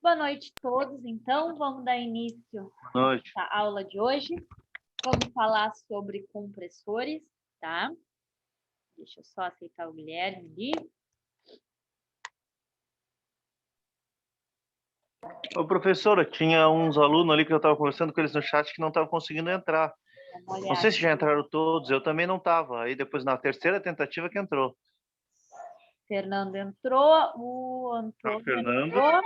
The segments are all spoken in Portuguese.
Boa noite a todos. Então, vamos dar início Boa noite. à aula de hoje. Vamos falar sobre compressores, tá? Deixa eu só aceitar o Guilherme ali. Ô, professora, tinha uns alunos ali que eu estava conversando com eles no chat que não estavam conseguindo entrar. Não sei se já entraram todos, eu também não estava. Aí depois, na terceira tentativa que entrou. Fernando entrou, o Antônio Fernando. entrou.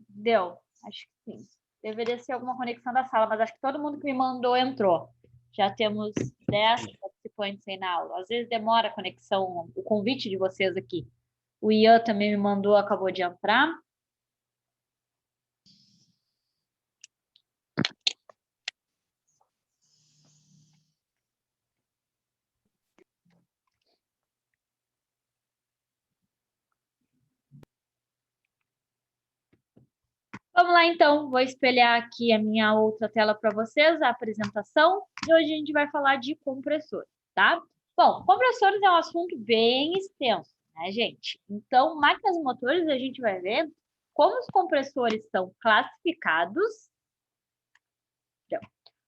Deu, acho que sim. Deveria ser alguma conexão da sala, mas acho que todo mundo que me mandou entrou. Já temos 10 participantes aí na aula. Às vezes demora a conexão, o convite de vocês aqui. O Ian também me mandou, acabou de entrar. Vamos lá, então. Vou espelhar aqui a minha outra tela para vocês, a apresentação. E hoje a gente vai falar de compressores, tá? Bom, compressores é um assunto bem extenso, né, gente? Então, máquinas e motores, a gente vai ver como os compressores são classificados.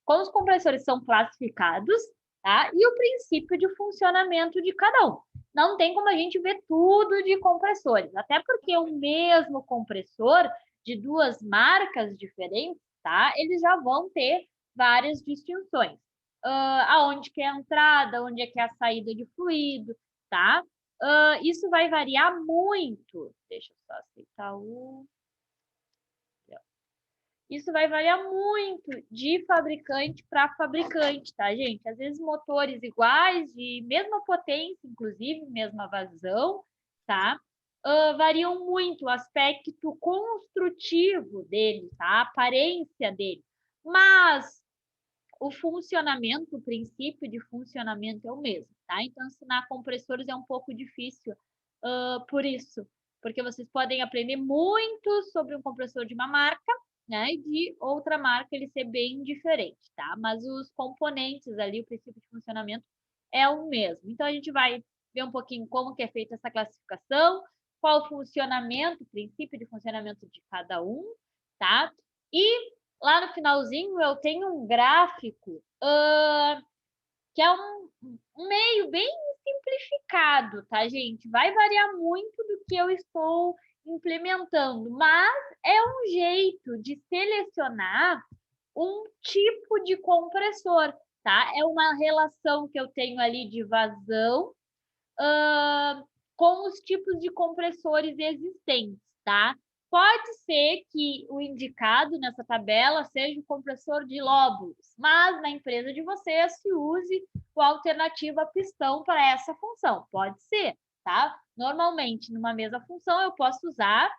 Como os compressores são classificados, tá? E o princípio de funcionamento de cada um. Não tem como a gente ver tudo de compressores, até porque o mesmo compressor de duas marcas diferentes, tá? Eles já vão ter várias distinções. Aonde que é a entrada, onde é que é a saída de fluido, tá? Isso vai variar muito. Deixa eu só aceitar o... Isso vai variar muito de fabricante para fabricante, tá, gente? Às vezes motores iguais, de mesma potência, inclusive, mesma vazão, tá? Variam muito o aspecto construtivo dele, tá? A aparência dele. Mas o funcionamento, o princípio de funcionamento é o mesmo, tá? Então, ensinar compressores é um pouco difícil por isso, porque vocês podem aprender muito sobre um compressor de uma marca, né? E de outra marca ele ser bem diferente, tá? Mas os componentes ali, o princípio de funcionamento é o mesmo. Então, a gente vai ver um pouquinho como que é feita essa classificação, qual o funcionamento, o princípio de funcionamento de cada um, tá? E lá no finalzinho eu tenho um gráfico que é um meio bem simplificado, tá, gente? Vai variar muito do que eu estou implementando, mas é um jeito de selecionar um tipo de compressor, tá? É uma relação que eu tenho ali de vazão com os tipos de compressores existentes, tá? Pode ser que o indicado nessa tabela seja o compressor de lóbulos, mas na empresa de vocês se use a alternativa pistão para essa função. Pode ser, tá? Normalmente, numa mesma função, eu posso usar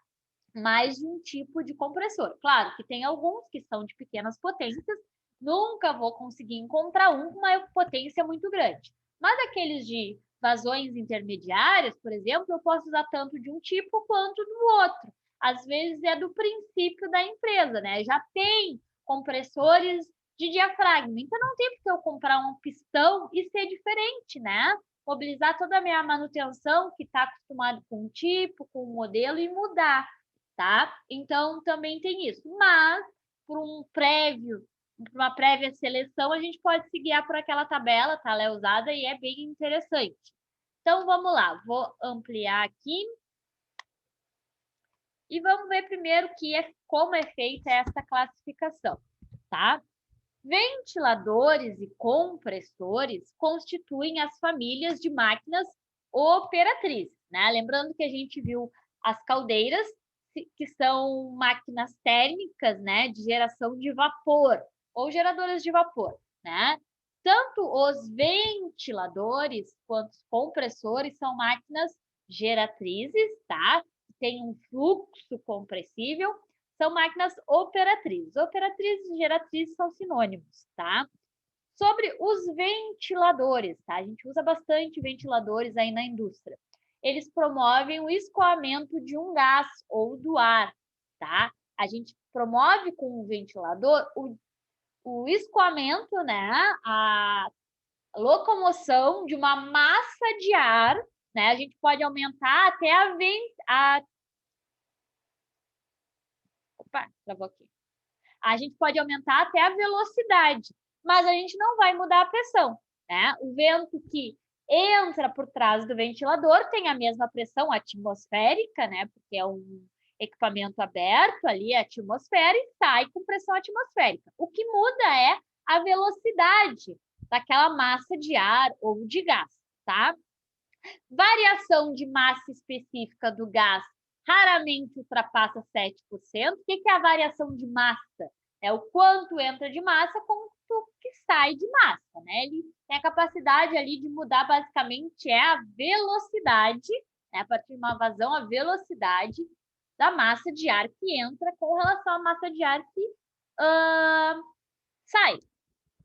mais de um tipo de compressor. Claro que tem alguns que são de pequenas potências, nunca vou conseguir encontrar um com uma potência muito grande. Mas aqueles de vazões intermediárias, por exemplo, eu posso usar tanto de um tipo quanto do outro. Às vezes é do princípio da empresa, né? Já tem compressores de diafragma, então não tem porque eu comprar um pistão e ser diferente, né? Mobilizar toda a minha manutenção que está acostumado com um tipo, com um modelo e mudar, tá? Então também tem isso. Mas por uma prévia seleção, a gente pode se guiar por aquela tabela, tá? Ela é usada e é bem interessante. Então vamos lá, vou ampliar aqui. E vamos ver primeiro como é feita essa classificação, tá? Ventiladores e compressores constituem as famílias de máquinas operatrizes, né? Lembrando que a gente viu as caldeiras, que são máquinas térmicas, né, de geração de vapor, ou geradoras de vapor, né? Tanto os ventiladores quanto os compressores são máquinas geratrizes, tá? Tem um fluxo compressível, são máquinas operatrizes. Operatrizes e geratrizes são sinônimos, tá? Sobre os ventiladores, tá? A gente usa bastante ventiladores aí na indústria. Eles promovem o escoamento de um gás ou do ar, tá? A gente promove com o ventilador o escoamento, né? A locomoção de uma massa de ar né? A gente pode aumentar até Opa, travou aqui. A gente pode aumentar até a velocidade, mas a gente não vai mudar a pressão, né? O vento que entra por trás do ventilador tem a mesma pressão atmosférica, né? Porque é um equipamento aberto ali, a atmosfera, e sai com pressão atmosférica. O que muda é a velocidade daquela massa de ar ou de gás, tá? Variação de massa específica do gás raramente ultrapassa 7%. O que é a variação de massa? É o quanto entra de massa, quanto que sai de massa, né? Ele tem a capacidade ali de mudar, basicamente, é a velocidade, né? A partir de uma vazão, a velocidade da massa de ar que entra com relação à massa de ar que sai.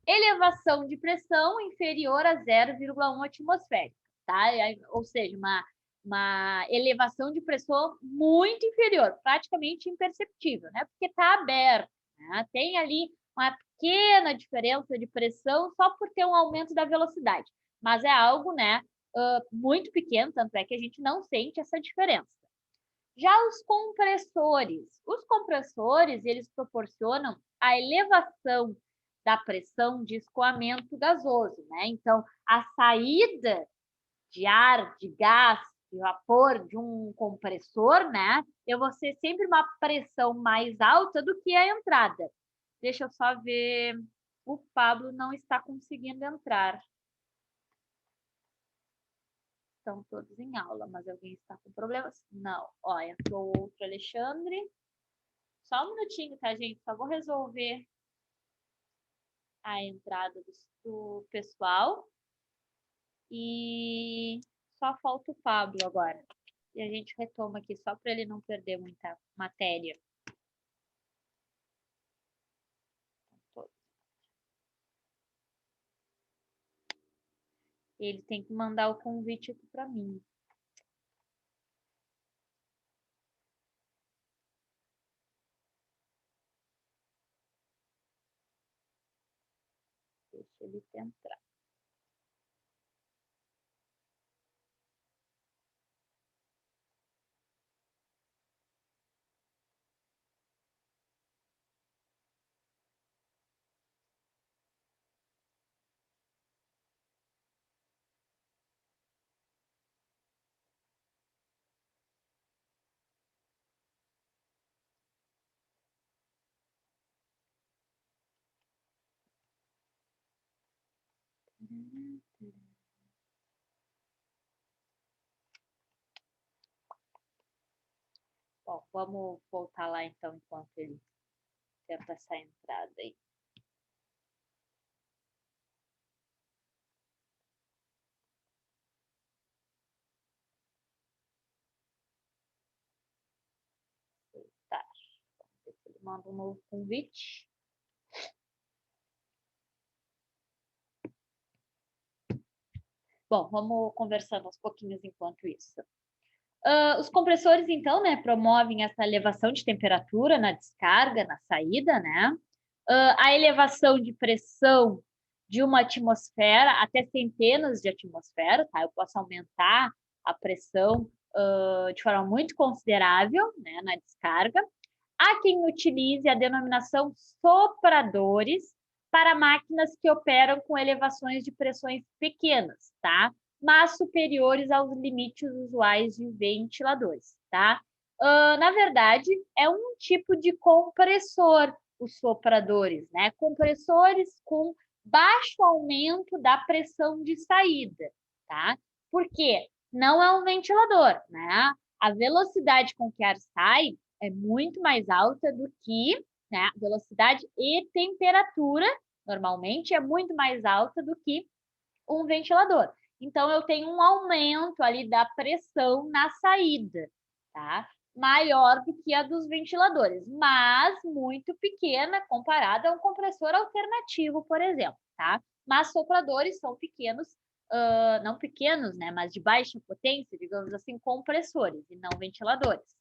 Elevação de pressão inferior a 0,1 atmosférica, tá? Ou seja, uma elevação de pressão muito inferior, praticamente imperceptível, né? Porque está aberto, né? Tem ali uma pequena diferença de pressão só por ter um aumento da velocidade, mas é algo, né, muito pequeno, tanto é que a gente não sente essa diferença. Já os compressores, eles proporcionam a elevação da pressão de escoamento gasoso, né? Então, a saída de ar, de gás, de vapor de um compressor, né? Eu vou ter sempre uma pressão mais alta do que a entrada. Deixa eu só ver. O Pablo não está conseguindo entrar. Estão todos em aula, mas alguém está com problemas? Não. Ó, entrou outro Alexandre. Só um minutinho, tá, gente? Só vou resolver a entrada do pessoal. E só falta o Pablo agora. E a gente retoma aqui, só para ele não perder muita matéria. Ele tem que mandar o convite aqui para mim. Deixa ele tentar. Bom, vamos voltar lá então, enquanto ele tenta essa entrada aí. Tá. Vamos ver se ele manda um novo convite. Bom, vamos conversando aos pouquinhos enquanto isso. Os compressores, então, né, promovem essa elevação de temperatura na descarga, na saída, né? A elevação de pressão de uma atmosfera até centenas de atmosferas, tá? Eu posso aumentar a pressão de forma muito considerável, né, na descarga. Há quem utilize a denominação sopradores para máquinas que operam com elevações de pressões pequenas, tá? Mas superiores aos limites usuais de ventiladores, tá? Na verdade, é um tipo de compressor, os sopradores, né? Compressores com baixo aumento da pressão de saída, tá? Por quê? Não é um ventilador, né? A velocidade com que o ar sai é muito mais alta do que, né? Velocidade e temperatura, normalmente, é muito mais alta do que um ventilador. Então, eu tenho um aumento ali da pressão na saída, tá? Maior do que a dos ventiladores, mas muito pequena comparada a um compressor alternativo, por exemplo, tá? Mas sopradores são pequenos, não pequenos, né? Mas de baixa potência, digamos assim, compressores e não ventiladores.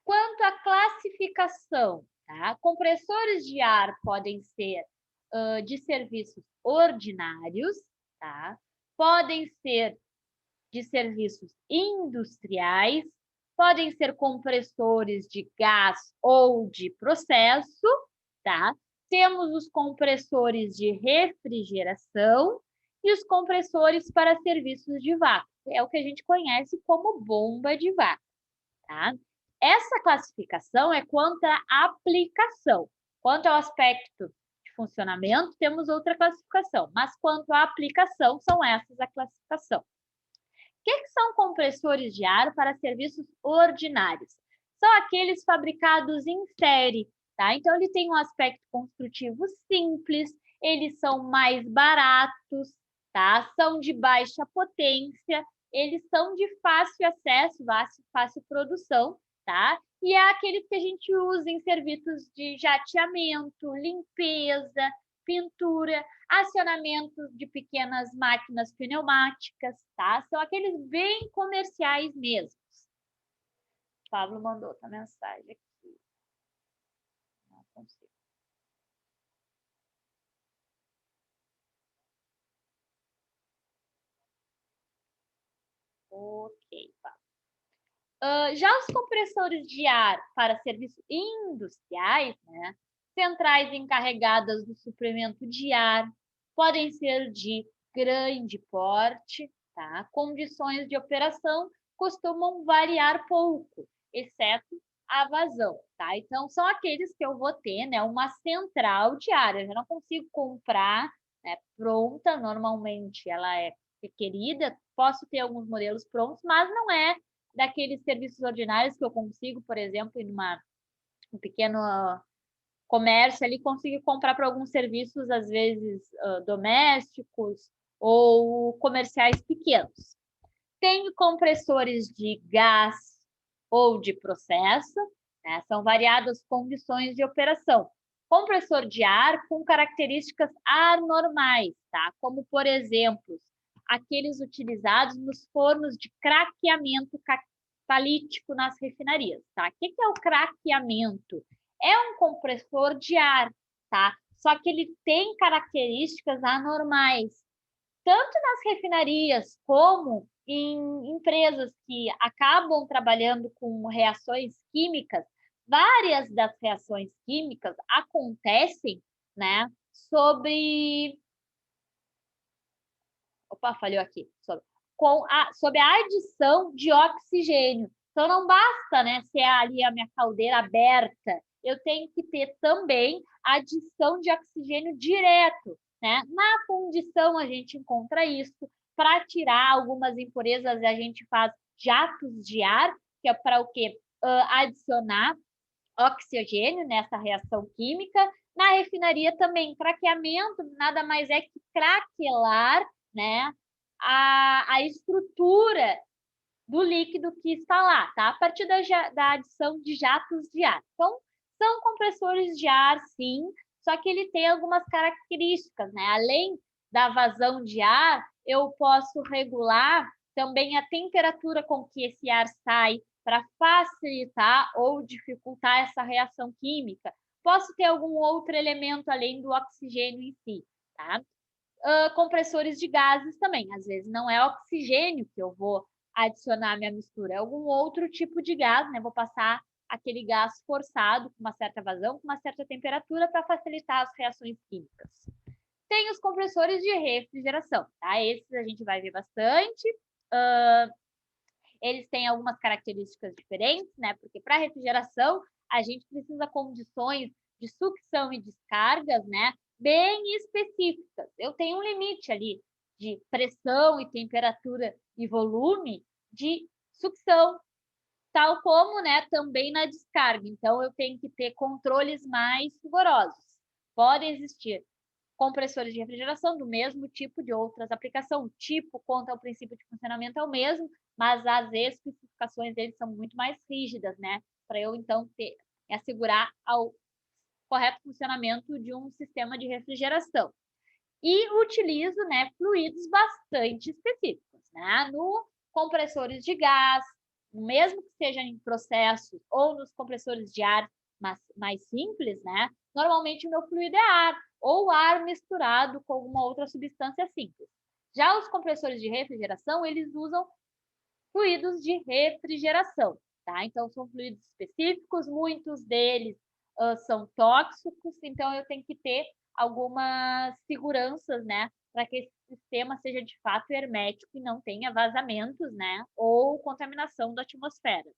Quanto à classificação, tá? Compressores de ar podem ser de serviços ordinários, tá? Podem ser de serviços industriais, podem ser compressores de gás ou de processo, tá? Temos os compressores de refrigeração e os compressores para serviços de vácuo. É o que a gente conhece como bomba de vácuo, tá? Essa classificação é quanto à aplicação. Quanto ao aspecto de funcionamento, temos outra classificação, mas quanto à aplicação, são essas a classificação. O que são compressores de ar para serviços ordinários? São aqueles fabricados em série, tá? Então, ele tem um aspecto construtivo simples, eles são mais baratos, tá? São de baixa potência, eles são de fácil acesso, fácil produção, tá? E é aqueles que a gente usa em serviços de jateamento, limpeza, pintura, acionamento de pequenas máquinas pneumáticas, tá? São aqueles bem comerciais mesmo. O Pablo mandou outra mensagem aqui. Não consigo. Ok, Pablo. Já os compressores de ar para serviços industriais, né? Centrais encarregadas do suprimento de ar, podem ser de grande porte, tá? Condições de operação costumam variar pouco, exceto a vazão, tá? Então, são aqueles que eu vou ter, né? Uma central de ar. Eu já não consigo comprar, né, pronta, normalmente ela é requerida, posso ter alguns modelos prontos, mas não é daqueles serviços ordinários que eu consigo, por exemplo, em um pequeno comércio ali, consigo comprar para alguns serviços, às vezes, domésticos ou comerciais pequenos. Tenho compressores de gás ou de processo, né? São variadas condições de operação. Compressor de ar com características anormais, tá? Como, por exemplo, aqueles utilizados nos fornos de craqueamento catalítico nas refinarias, tá? O que é o craqueamento? É um compressor de ar, tá? Só que ele tem características anormais. Tanto nas refinarias como em empresas que acabam trabalhando com reações químicas, várias das reações químicas acontecem, né, sobre... Opa, falhou aqui. Sobre a adição de oxigênio. Então, não basta, né, ser ali a minha caldeira aberta. Eu tenho que ter também adição de oxigênio direto, né? Na fundição, a gente encontra isso. Para tirar algumas impurezas, a gente faz jatos de ar, que é para o quê? Adicionar oxigênio nessa reação química. Na refinaria também, craqueamento nada mais é que craquelar, né, a estrutura do líquido que está lá, tá? A partir da adição de jatos de ar. Então, são compressores de ar, sim, só que ele tem algumas características, né? Além da vazão de ar, eu posso regular também a temperatura com que esse ar sai para facilitar ou dificultar essa reação química. Posso ter algum outro elemento além do oxigênio em si, tá? Compressores de gases também. Às vezes não é oxigênio que eu vou adicionar à minha mistura, é algum outro tipo de gás, né? Vou passar aquele gás forçado com uma certa vazão, com uma certa temperatura para facilitar as reações químicas. Tem os compressores de refrigeração, tá? Esses a gente vai ver bastante. Eles têm algumas características diferentes, né? Porque para refrigeração a gente precisa condições de sucção e descargas, né, bem específicas. Eu tenho um limite ali de pressão e temperatura e volume de sucção, tal como, né, também na descarga. Então, eu tenho que ter controles mais rigorosos. Podem existir compressores de refrigeração do mesmo tipo de outras aplicações. O tipo quanto ao princípio de funcionamento é o mesmo, mas as especificações deles são muito mais rígidas, né? Para eu, então, assegurar o correto funcionamento de um sistema de refrigeração. E utilizo, né, fluidos bastante específicos, né? No compressores de gás, mesmo que seja em processos ou nos compressores de ar mais simples, né? Normalmente o meu fluido é ar, ou ar misturado com alguma outra substância simples. Já os compressores de refrigeração, eles usam fluidos de refrigeração, tá? Então, são fluidos específicos, muitos deles são tóxicos, então eu tenho que ter algumas seguranças, né, para que esse sistema seja de fato hermético e não tenha vazamentos, né, ou contaminação da atmosfera.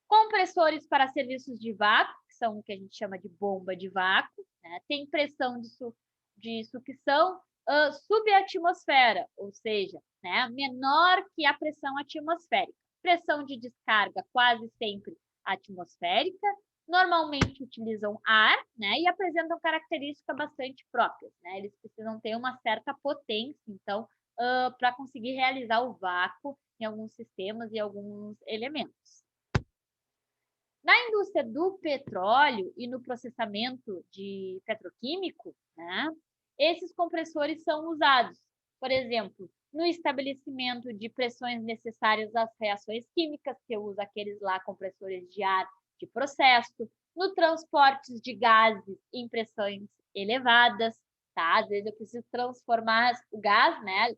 Compressores para serviços de vácuo, que são o que a gente chama de bomba de vácuo, né? Tem pressão de sucção subatmosfera, ou seja, né, menor que a pressão atmosférica. Pressão de descarga quase sempre atmosférica, normalmente utilizam ar, né, e apresentam características bastante próprias, né? Eles precisam ter uma certa potência, então, para conseguir realizar o vácuo em alguns sistemas e alguns elementos. Na indústria do petróleo e no processamento de petroquímico, né, esses compressores são usados, por exemplo, no estabelecimento de pressões necessárias às reações químicas, que eu uso aqueles lá compressores de ar de processo, no transporte de gases em pressões elevadas, tá? Às vezes eu preciso transformar o gás, né?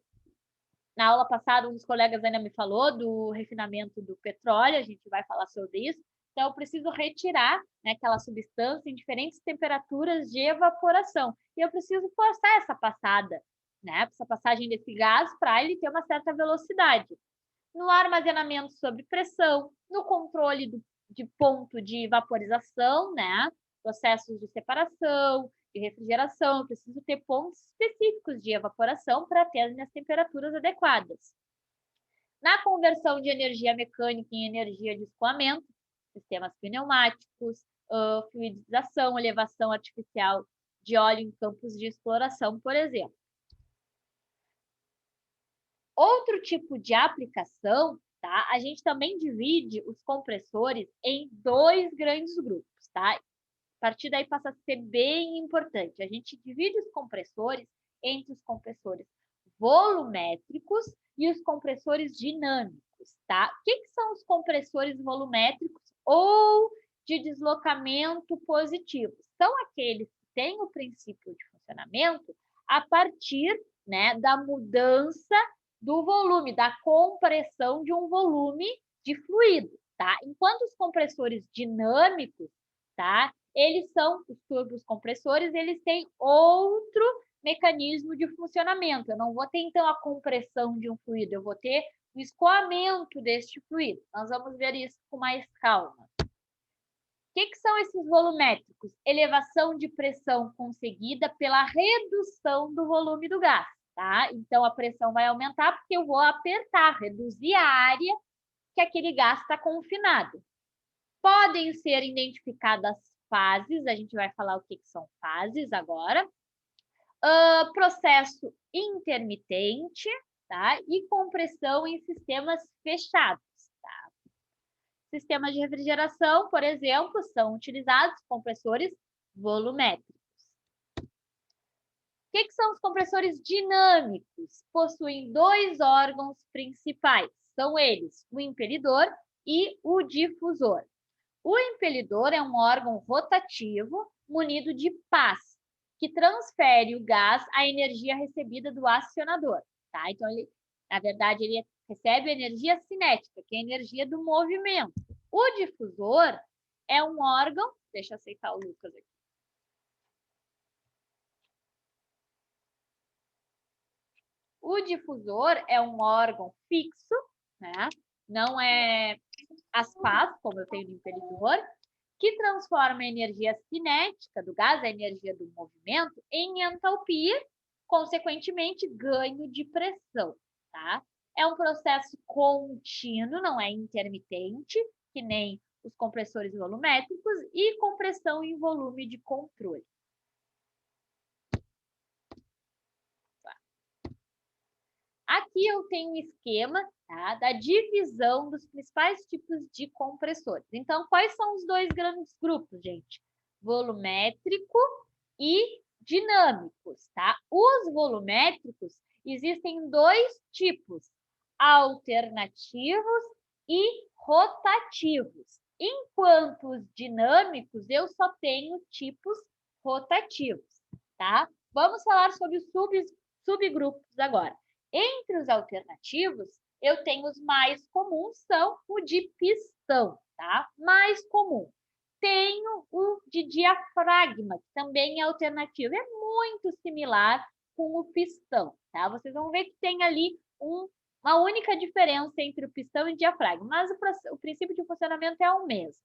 Na aula passada, um dos colegas ainda me falou do refinamento do petróleo, a gente vai falar sobre isso. Então, eu preciso retirar, né, aquela substância em diferentes temperaturas de evaporação. E eu preciso forçar essa passada, né, essa passagem desse gás para ele ter uma certa velocidade. No armazenamento sob pressão, no controle de ponto de vaporização, né, processos de separação, de refrigeração, eu preciso ter pontos específicos de evaporação para ter as minhas temperaturas adequadas. Na conversão de energia mecânica em energia de escoamento, sistemas pneumáticos, fluidização, elevação artificial de óleo em campos de exploração, por exemplo. Outro tipo de aplicação, tá? A gente também divide os compressores em dois grandes grupos, tá? A partir daí passa a ser bem importante. A gente divide os compressores entre os compressores volumétricos e os compressores dinâmicos, tá? O que são os compressores volumétricos ou de deslocamento positivo? São aqueles que têm o princípio de funcionamento a partir, né, da mudança do volume, da compressão de um volume de fluido, tá? Enquanto os compressores dinâmicos, tá? Eles são, os turbocompressores, eles têm outro mecanismo de funcionamento. Eu não vou ter, então, a compressão de um fluido, eu vou ter o escoamento deste fluido. Nós vamos ver isso com mais calma. O que são esses volumétricos? Elevação de pressão conseguida pela redução do volume do gás, tá? Então, a pressão vai aumentar porque eu vou apertar, reduzir a área que aquele gás está confinado. Podem ser identificadas fases, a gente vai falar o que são fases agora. Processo intermitente, tá? E compressão em sistemas fechados, tá? Sistemas de refrigeração, por exemplo, são utilizados compressores volumétricos. O que são os compressores dinâmicos? Possuem dois órgãos principais. São eles o impelidor e o difusor. O impelidor é um órgão rotativo munido de pás, que transfere o gás à energia recebida do acionador, tá? Então, na verdade, ele recebe energia cinética, que é a energia do movimento. O difusor é um órgão... Deixa eu aceitar o Lucas aqui. O difusor é um órgão fixo, né? Não é as pás, como eu tenho no impelidor, que transforma a energia cinética do gás, a energia do movimento, em entalpia, consequentemente, ganho de pressão, tá? É um processo contínuo, não é intermitente, que nem os compressores volumétricos, e compressão em volume de controle. Aqui eu tenho um esquema, tá, da divisão dos principais tipos de compressores. Então, quais são os dois grandes grupos, gente? Volumétrico e dinâmicos, tá? Os volumétricos existem dois tipos, alternativos e rotativos. Enquanto os dinâmicos, eu só tenho tipos rotativos, tá? Vamos falar sobre os subgrupos agora. Entre os alternativos, eu tenho os mais comuns, são o de pistão, tá? Mais comum. Tenho o de diafragma, que também é alternativo. É muito similar com o pistão, tá? Vocês vão ver que tem ali uma única diferença entre o pistão e o diafragma, mas o princípio de funcionamento é o mesmo,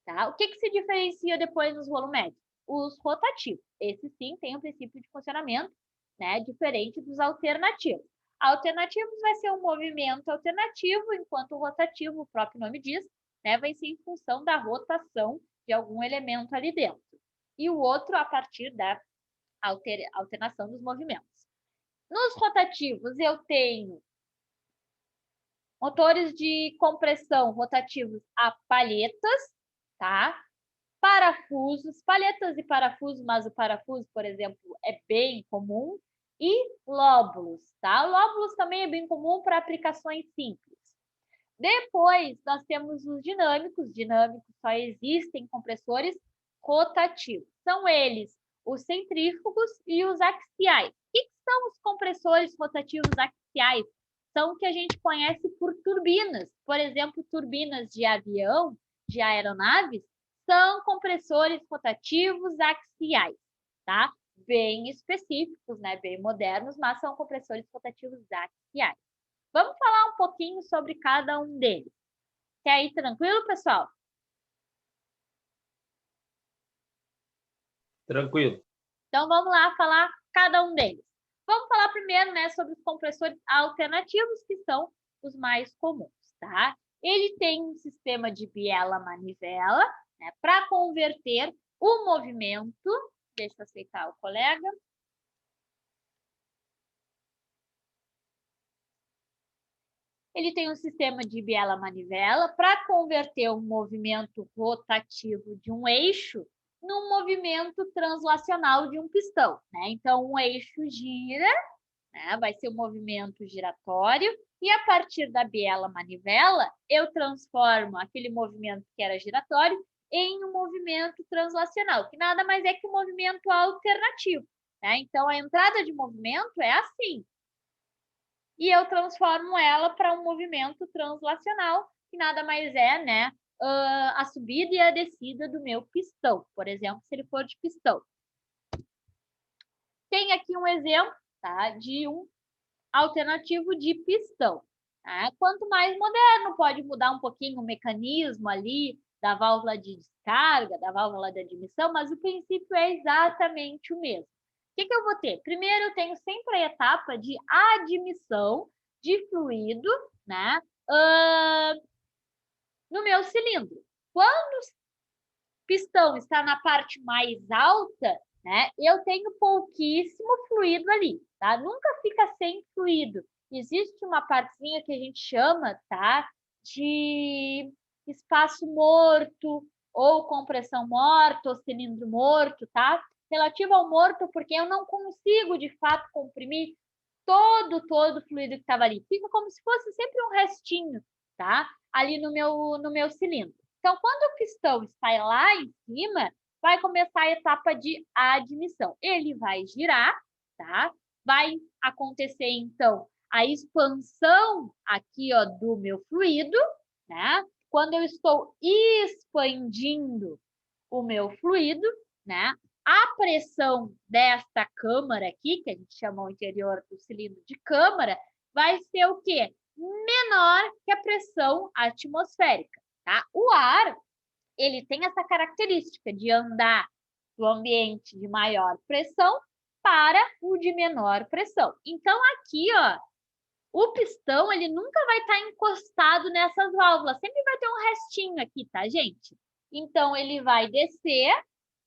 tá? O que se diferencia depois nos volumétricos? Os rotativos. Esse sim tem um princípio de funcionamento, né, diferente dos alternativos. Alternativos vai ser um movimento alternativo, enquanto o rotativo, o próprio nome diz, né, vai ser em função da rotação de algum elemento ali dentro. E o outro a partir da alternação dos movimentos. Nos rotativos, eu tenho motores de compressão rotativos a palhetas, tá? Parafusos, palhetas e parafusos, mas o parafuso, por exemplo, é bem comum. E lóbulos, tá? Lóbulos também é bem comum para aplicações simples. Depois, nós temos os dinâmicos. Dinâmicos só existem compressores rotativos. São eles os centrífugos e os axiais. O que são os compressores rotativos axiais? São o que a gente conhece por turbinas. Por exemplo, turbinas de avião, de aeronaves, são compressores rotativos axiais, tá? Bem específicos, né? Bem modernos, mas são compressores rotativos axiais. Vamos falar um pouquinho sobre cada um deles. Quer ir tranquilo, pessoal? Tranquilo. Então, vamos lá falar cada um deles. Vamos falar primeiro, né, sobre os compressores alternativos, que são os mais comuns, tá? Ele tem um sistema de biela-manivela, né, para converter o movimento. Deixa eu aceitar o colega. Ele tem um sistema de biela-manivela para converter o movimento rotativo de um eixo num movimento translacional de um pistão, né? Então, um eixo gira, né? Vai ser um movimento giratório, e a partir da biela-manivela, eu transformo aquele movimento que era giratório em um movimento translacional, que nada mais é que um movimento alternativo, né? Então, a entrada de movimento é assim, e eu transformo ela para um movimento translacional, que nada mais é, né, a subida e a descida do meu pistão, por exemplo, se ele for de pistão. Tem aqui um exemplo, tá, de um alternativo de pistão. Tá? Quanto mais moderno, pode mudar um pouquinho o mecanismo ali da válvula de descarga, da válvula de admissão, mas o princípio é exatamente o mesmo. O que eu vou ter? Primeiro, eu tenho sempre a etapa de admissão de fluido, né, no meu cilindro. Quando o pistão está na parte mais alta, né, eu tenho pouquíssimo fluido ali, tá? Nunca fica sem fluido. Existe uma partezinha que a gente chama, tá, de espaço morto, ou compressão morta, ou cilindro morto, tá? Relativo ao morto, porque eu não consigo, de fato, comprimir todo o fluido que estava ali. Fica como se fosse sempre um restinho, tá? Ali no meu cilindro. Então, quando o pistão está lá em cima, vai começar a etapa de admissão. Ele vai girar, tá? Vai acontecer, então, a expansão aqui, ó, do meu fluido, né? Quando eu estou expandindo o meu fluido, né? A pressão desta câmara aqui, que a gente chama o interior do cilindro de câmara, vai ser o quê? Menor que a pressão atmosférica, tá? O ar, ele tem essa característica de andar do ambiente de maior pressão para o de menor pressão. Então, aqui, ó, o pistão, ele nunca vai estar encostado nessas válvulas, sempre vai ter um restinho aqui, tá, gente? Então, ele vai descer,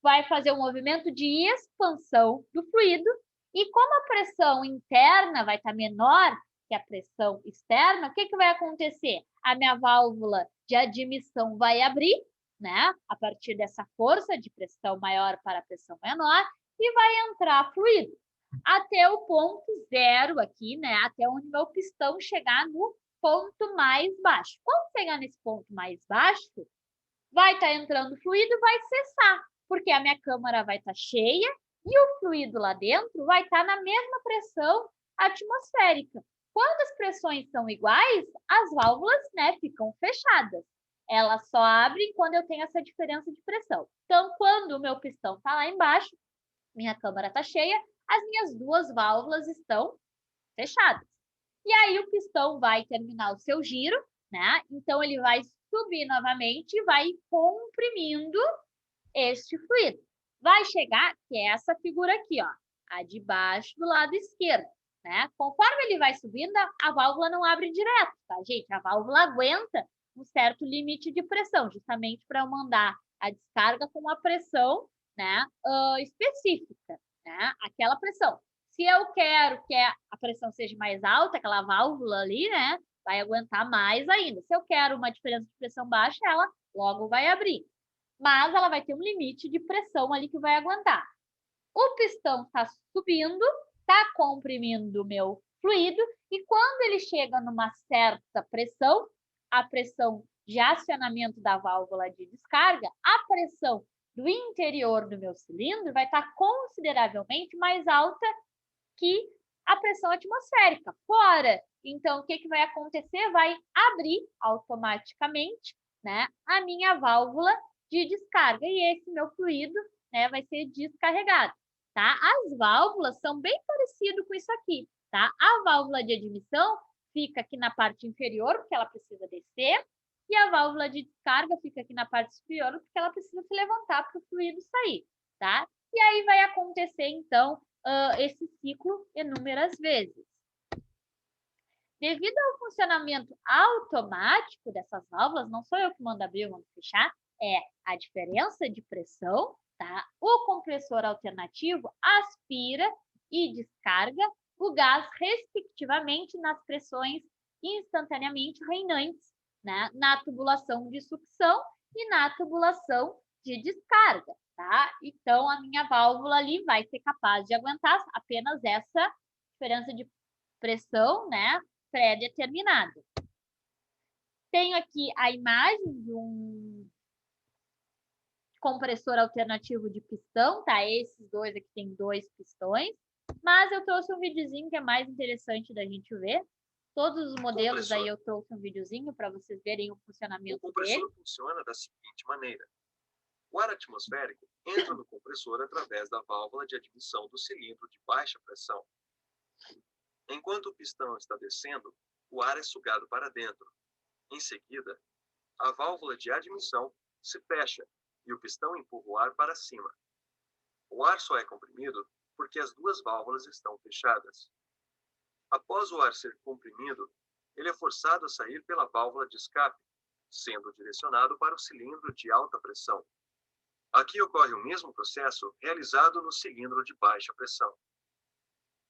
vai fazer um movimento de expansão do fluido, e como a pressão interna vai estar menor que a pressão externa, o que vai acontecer? A minha válvula de admissão vai abrir, né? A partir dessa força de pressão maior para a pressão menor, e vai entrar fluido até o ponto zero aqui, né? Até onde meu pistão chegar no ponto mais baixo. Quando chegar nesse ponto mais baixo, vai estar entrando fluido, vai cessar, porque a minha câmara vai estar cheia e o fluido lá dentro vai estar na mesma pressão atmosférica. Quando as pressões são iguais, as válvulas, né, ficam fechadas. Elas só abrem quando eu tenho essa diferença de pressão. Então, quando o meu pistão está lá embaixo, minha câmara está cheia, as minhas duas válvulas estão fechadas. E aí o pistão vai terminar o seu giro, né? Então ele vai subir novamente e vai comprimindo este fluido. Vai chegar, que é essa figura aqui, ó, a de baixo do lado esquerdo, né? Conforme ele vai subindo, a válvula não abre direto, tá, gente? A válvula aguenta um certo limite de pressão, justamente para eu mandar a descarga com uma pressão, né, específica, né? Aquela pressão. Se eu quero que a pressão seja mais alta, aquela válvula ali, né, vai aguentar mais ainda. Se eu quero uma diferença de pressão baixa, ela logo vai abrir. Mas ela vai ter um limite de pressão ali que vai aguentar. O pistão está subindo, está comprimindo o meu fluido, e quando ele chega numa certa pressão, a pressão de acionamento da válvula de descarga, a pressão do interior do meu cilindro vai estar consideravelmente mais alta que a pressão atmosférica fora. Então, o que vai acontecer? Vai abrir automaticamente, né, a minha válvula de descarga e esse meu fluido, né, vai ser descarregado. Tá? As válvulas são bem parecidas com isso aqui. Tá? A válvula de admissão fica aqui na parte inferior, porque ela precisa descer, e a válvula de descarga fica aqui na parte superior, porque ela precisa se levantar para o fluido sair. Tá? E aí vai acontecer, então, esse ciclo inúmeras vezes. Devido ao funcionamento automático dessas válvulas, não sou eu que mando abrir ou mando fechar, é a diferença de pressão, tá? O compressor alternativo aspira e descarga o gás respectivamente nas pressões instantaneamente reinantes, né? Na tubulação de sucção e na tubulação de descarga, tá? Então, a minha válvula ali vai ser capaz de aguentar apenas essa diferença de pressão, né? Pré-determinada. Tenho aqui a imagem de um compressor alternativo de pistão, tá? Esses dois aqui tem 2 pistões, mas eu trouxe um videozinho que é mais interessante da gente ver. Todos os modelos aí eu trouxe um videozinho para vocês verem o funcionamento dele. O compressor funciona da seguinte maneira. O ar atmosférico entra no compressor através da válvula de admissão do cilindro de baixa pressão. Enquanto o pistão está descendo, o ar é sugado para dentro. Em seguida, a válvula de admissão se fecha e o pistão empurra o ar para cima. O ar só é comprimido porque as duas válvulas estão fechadas. Após o ar ser comprimido, ele é forçado a sair pela válvula de escape, sendo direcionado para o cilindro de alta pressão. Aqui ocorre o mesmo processo realizado no cilindro de baixa pressão.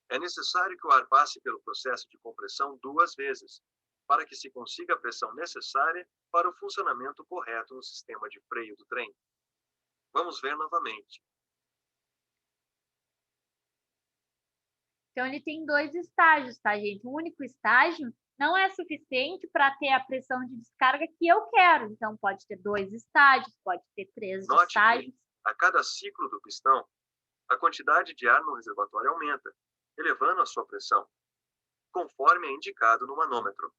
É necessário que o ar passe pelo processo de compressão 2 vezes, para que se consiga a pressão necessária para o funcionamento correto no sistema de freio do trem. Vamos ver novamente. Então, ele tem 2 estágios, tá, gente? O único estágio não é suficiente para ter a pressão de descarga que eu quero. Então, pode ter 2 estágios, pode ter 3 estágios. Que, a cada ciclo do pistão, a quantidade de ar no reservatório aumenta, elevando a sua pressão, conforme é indicado no manômetro.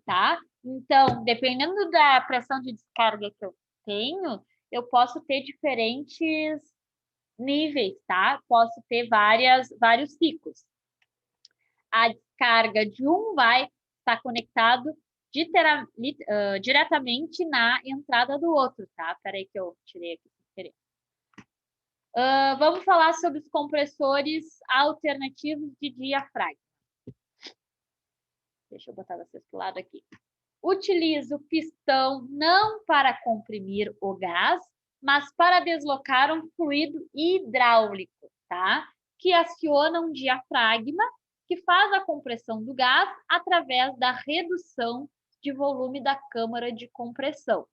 Tá? Então, dependendo da pressão de descarga que eu tenho, eu posso ter diferentes níveis, tá? Posso ter vários ciclos. A descarga de um vai estar conectado diretamente na entrada do outro, tá? Peraí que eu tirei aqui sem querer. Vamos falar sobre os compressores alternativos de diafragma. Deixa eu botar vocês para o lado aqui. Utilizo o pistão não para comprimir o gás, mas para deslocar um fluido hidráulico, tá? Que aciona um diafragma que faz a compressão do gás através da redução de volume da câmara de compressão.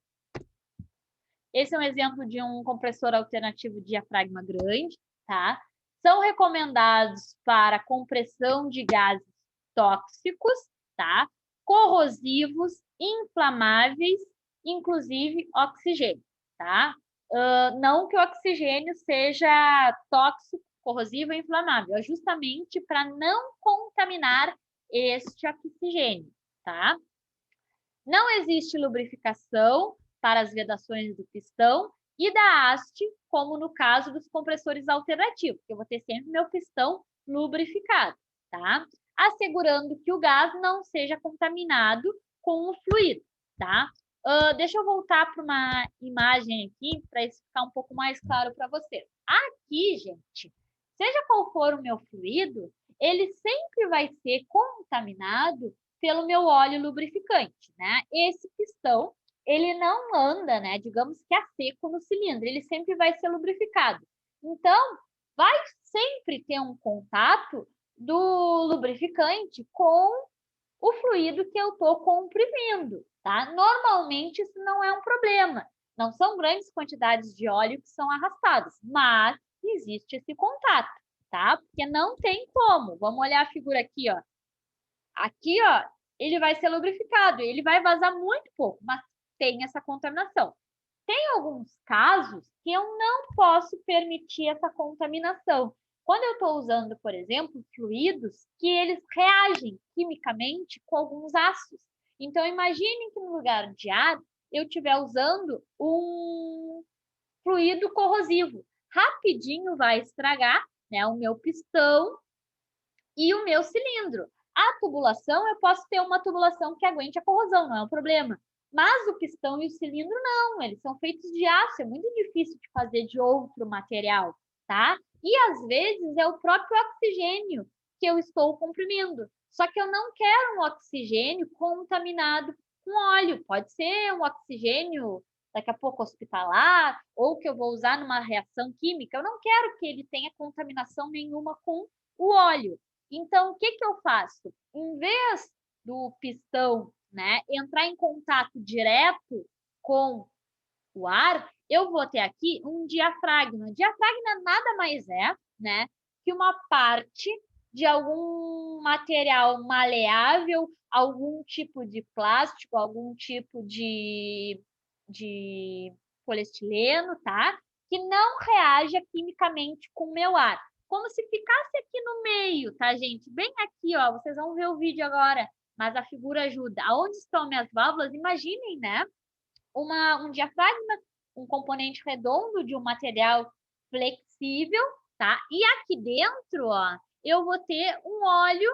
Esse é um exemplo de um compressor alternativo de diafragma grande, tá? são recomendados para compressão de gases tóxicos, tá? Corrosivos, inflamáveis, inclusive oxigênio, tá? Não que o oxigênio seja tóxico, corrosivo e inflamável, é justamente para não contaminar este oxigênio, tá? Não existe lubrificação para as vedações do pistão e da haste, como no caso dos compressores alternativos, porque eu vou ter sempre meu pistão lubrificado, tá? Assegurando que o gás não seja contaminado com o fluido, tá? Deixa eu voltar para uma imagem aqui, para isso ficar um pouco mais claro para vocês. Aqui, gente, seja qual for o meu fluido, ele sempre vai ser contaminado pelo meu óleo lubrificante, né? Esse pistão, ele não anda, né? Digamos que a seco no cilindro, ele sempre vai ser lubrificado. Então, vai sempre ter um contato do lubrificante com o fluido que eu estou comprimindo, tá? Normalmente isso não é um problema. Não são grandes quantidades de óleo que são arrastadas, mas existe esse contato, tá? Porque não tem como. Vamos olhar a figura aqui, ó. Aqui, ó, ele vai ser lubrificado, ele vai vazar muito pouco, mas tem essa contaminação. Tem alguns casos que eu não posso permitir essa contaminação. Quando eu estou usando, por exemplo, fluidos que eles reagem quimicamente com alguns ácidos. Então, imaginem que no lugar de ar eu estiver usando um fluido corrosivo. Rapidinho vai estragar, né, o meu pistão e o meu cilindro. A tubulação, eu posso ter uma tubulação que aguente a corrosão, não é um problema. Mas o pistão e o cilindro não, eles são feitos de aço, é muito difícil de fazer de outro material, tá? E às vezes é o próprio oxigênio que eu estou comprimindo. Só que eu não quero um oxigênio contaminado com óleo. Pode ser um oxigênio daqui a pouco hospitalar, ou que eu vou usar numa reação química. Eu não quero que ele tenha contaminação nenhuma com o óleo. Então, o que que eu faço? Em vez do pistão, né, entrar em contato direto com o ar, eu vou ter aqui um diafragma. Diafragma nada mais é, né, que uma parte de algum material maleável, algum tipo de plástico, algum tipo de poliestileno, tá? Que não reaja quimicamente com o meu ar. Como se ficasse aqui no meio, tá, gente? Bem aqui, ó. Vocês vão ver o vídeo agora, mas a figura ajuda. Aonde estão minhas válvulas? Imaginem, né? Um diafragma, um componente redondo de um material flexível, tá? E aqui dentro, ó, eu vou ter um óleo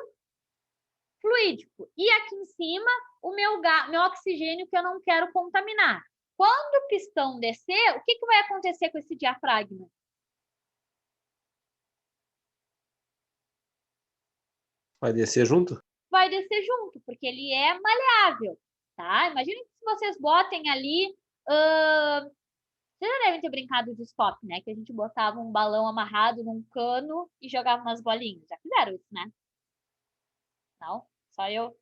fluídico. E aqui em cima, o meu oxigênio que eu não quero contaminar. Quando o pistão descer, o que que vai acontecer com esse diafragma? Vai descer junto? Vai descer junto, porque ele é maleável, tá? Imaginem que se vocês botem ali... Vocês já devem ter brincado de stop, né? Que a gente botava um balão amarrado num cano e jogava umas bolinhas. Já fizeram isso, né? Não? Só eu?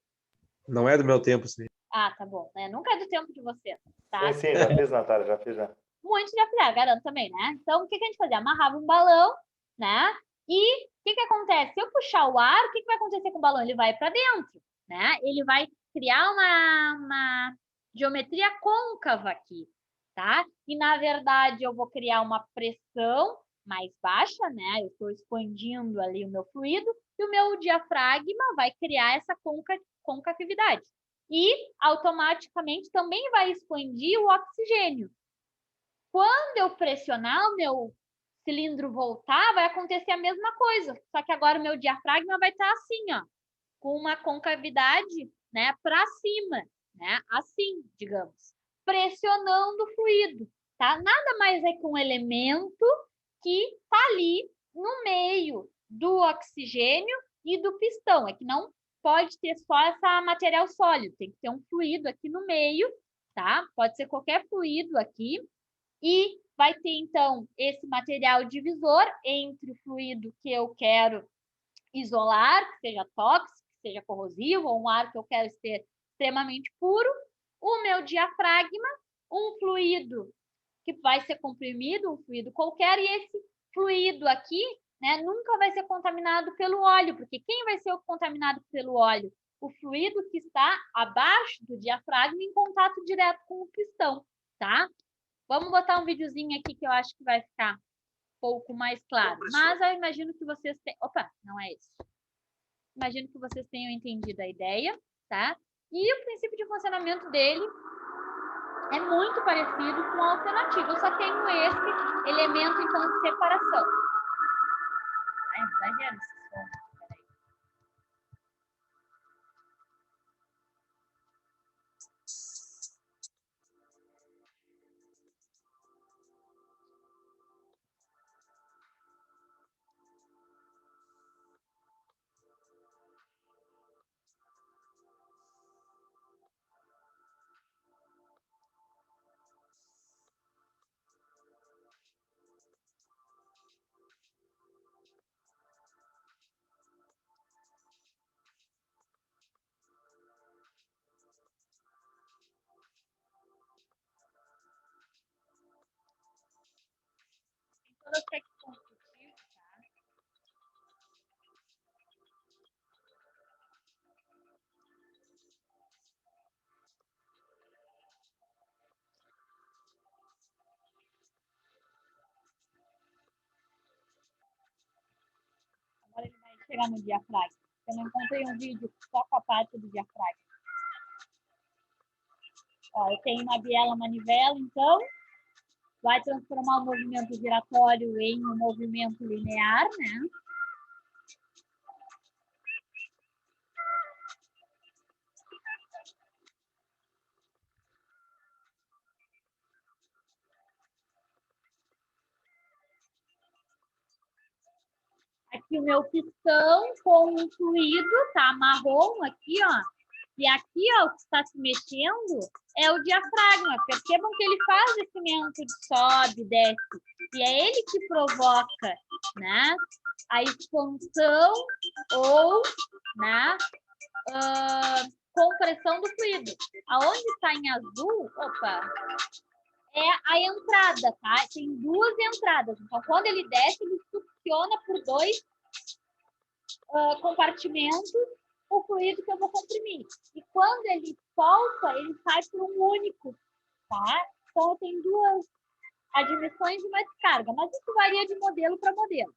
Não é do meu tempo, sim. Ah, tá bom. Nunca é do tempo de vocês, tá? Sim, já fiz, Natália, já fiz já. Muitos já fizeram, garanto também, né? Então, o que que a gente fazia? Amarrava um balão, né? E o que que acontece? Se eu puxar o ar, o que que vai acontecer com o balão? Ele vai para dentro, né? Ele vai criar uma geometria côncava aqui, tá? E, na verdade, eu vou criar uma pressão mais baixa, né? Eu estou expandindo ali o meu fluido e o meu diafragma vai criar essa concatividade. E, automaticamente, também vai expandir o oxigênio. Quando eu pressionar o meu cilindro voltar, vai acontecer a mesma coisa. Só que agora o meu diafragma vai estar assim, ó, com uma concavidade, né, para cima, né, assim, digamos, pressionando o fluido, tá? Nada mais é que um elemento que tá ali no meio do oxigênio e do pistão. É que não pode ter só essa material sólido, tem que ter um fluido aqui no meio, tá? Pode ser qualquer fluido aqui. E vai ter, então, esse material divisor entre o fluido que eu quero isolar, que seja tóxico, que seja corrosivo, ou um ar que eu quero ter extremamente puro, o meu diafragma, um fluido que vai ser comprimido, um fluido qualquer, e esse fluido aqui né, nunca vai ser contaminado pelo óleo, porque quem vai ser contaminado pelo óleo? O fluido que está abaixo do diafragma em contato direto com o pistão, tá? Vamos botar um videozinho aqui que eu acho que vai ficar um pouco mais claro. Mas eu imagino que vocês tenham... Opa, não é isso. Imagino que vocês tenham entendido a ideia, tá? E o princípio de funcionamento dele é muito parecido com a alternativa. Eu só tenho esse elemento, então, de separação. Ai, exagero esse som. Peraí. Toda a secção construtiva, tá? Agora ele vai chegar no diafragma. Eu não encontrei um vídeo só com a parte do diafragma. Ó, eu tenho uma biela manivela, então, vai transformar o movimento giratório em um movimento linear, né? Aqui o meu pistão com um fluido, tá marrom aqui, ó. E aqui, ó, o que está se mexendo é o diafragma. Percebam que ele faz esse movimento de sobe, desce. E é ele que provoca, né, a expansão ou, né, compressão do fluido. Aonde está em azul, opa, é a entrada, tá? Tem duas entradas. Então, quando ele desce, ele succiona por dois compartimentos o fluido que eu vou comprimir. E quando ele solta, ele sai por um único, tá? Então, tem duas admissões e uma descarga, mas isso varia de modelo para modelo.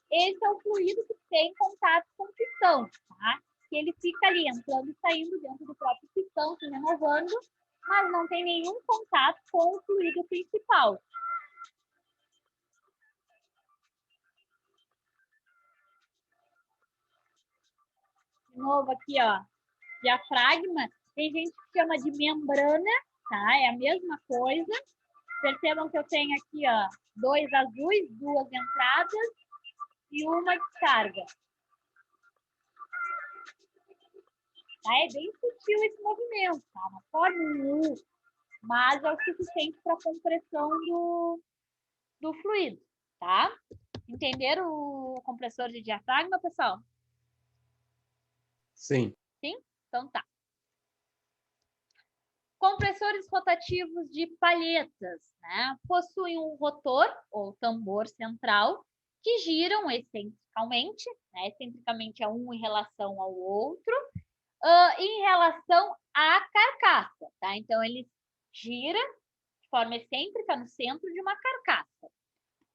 Esse é o fluido que tem contato com o pistão, tá? Que ele fica ali entrando e saindo dentro do próprio pistão, se renovando, mas não tem nenhum contato com o fluido principal. De novo aqui, ó, diafragma, tem gente que chama de membrana, tá? É a mesma coisa. Percebam que eu tenho aqui, ó, dois azuis, duas entradas e uma descarga. Tá? É bem sutil esse movimento, tá? Não pode um U, mas é o suficiente para a compressão do fluido, tá? Entenderam o compressor de diafragma, pessoal? Sim. Sim? Então tá. Compressores rotativos de palhetas, né? Possuem um rotor ou tambor central que giram excentricamente, né? Excentricamente é um em relação ao outro, em relação à carcaça, tá? Então, ele gira de forma excêntrica no centro de uma carcaça,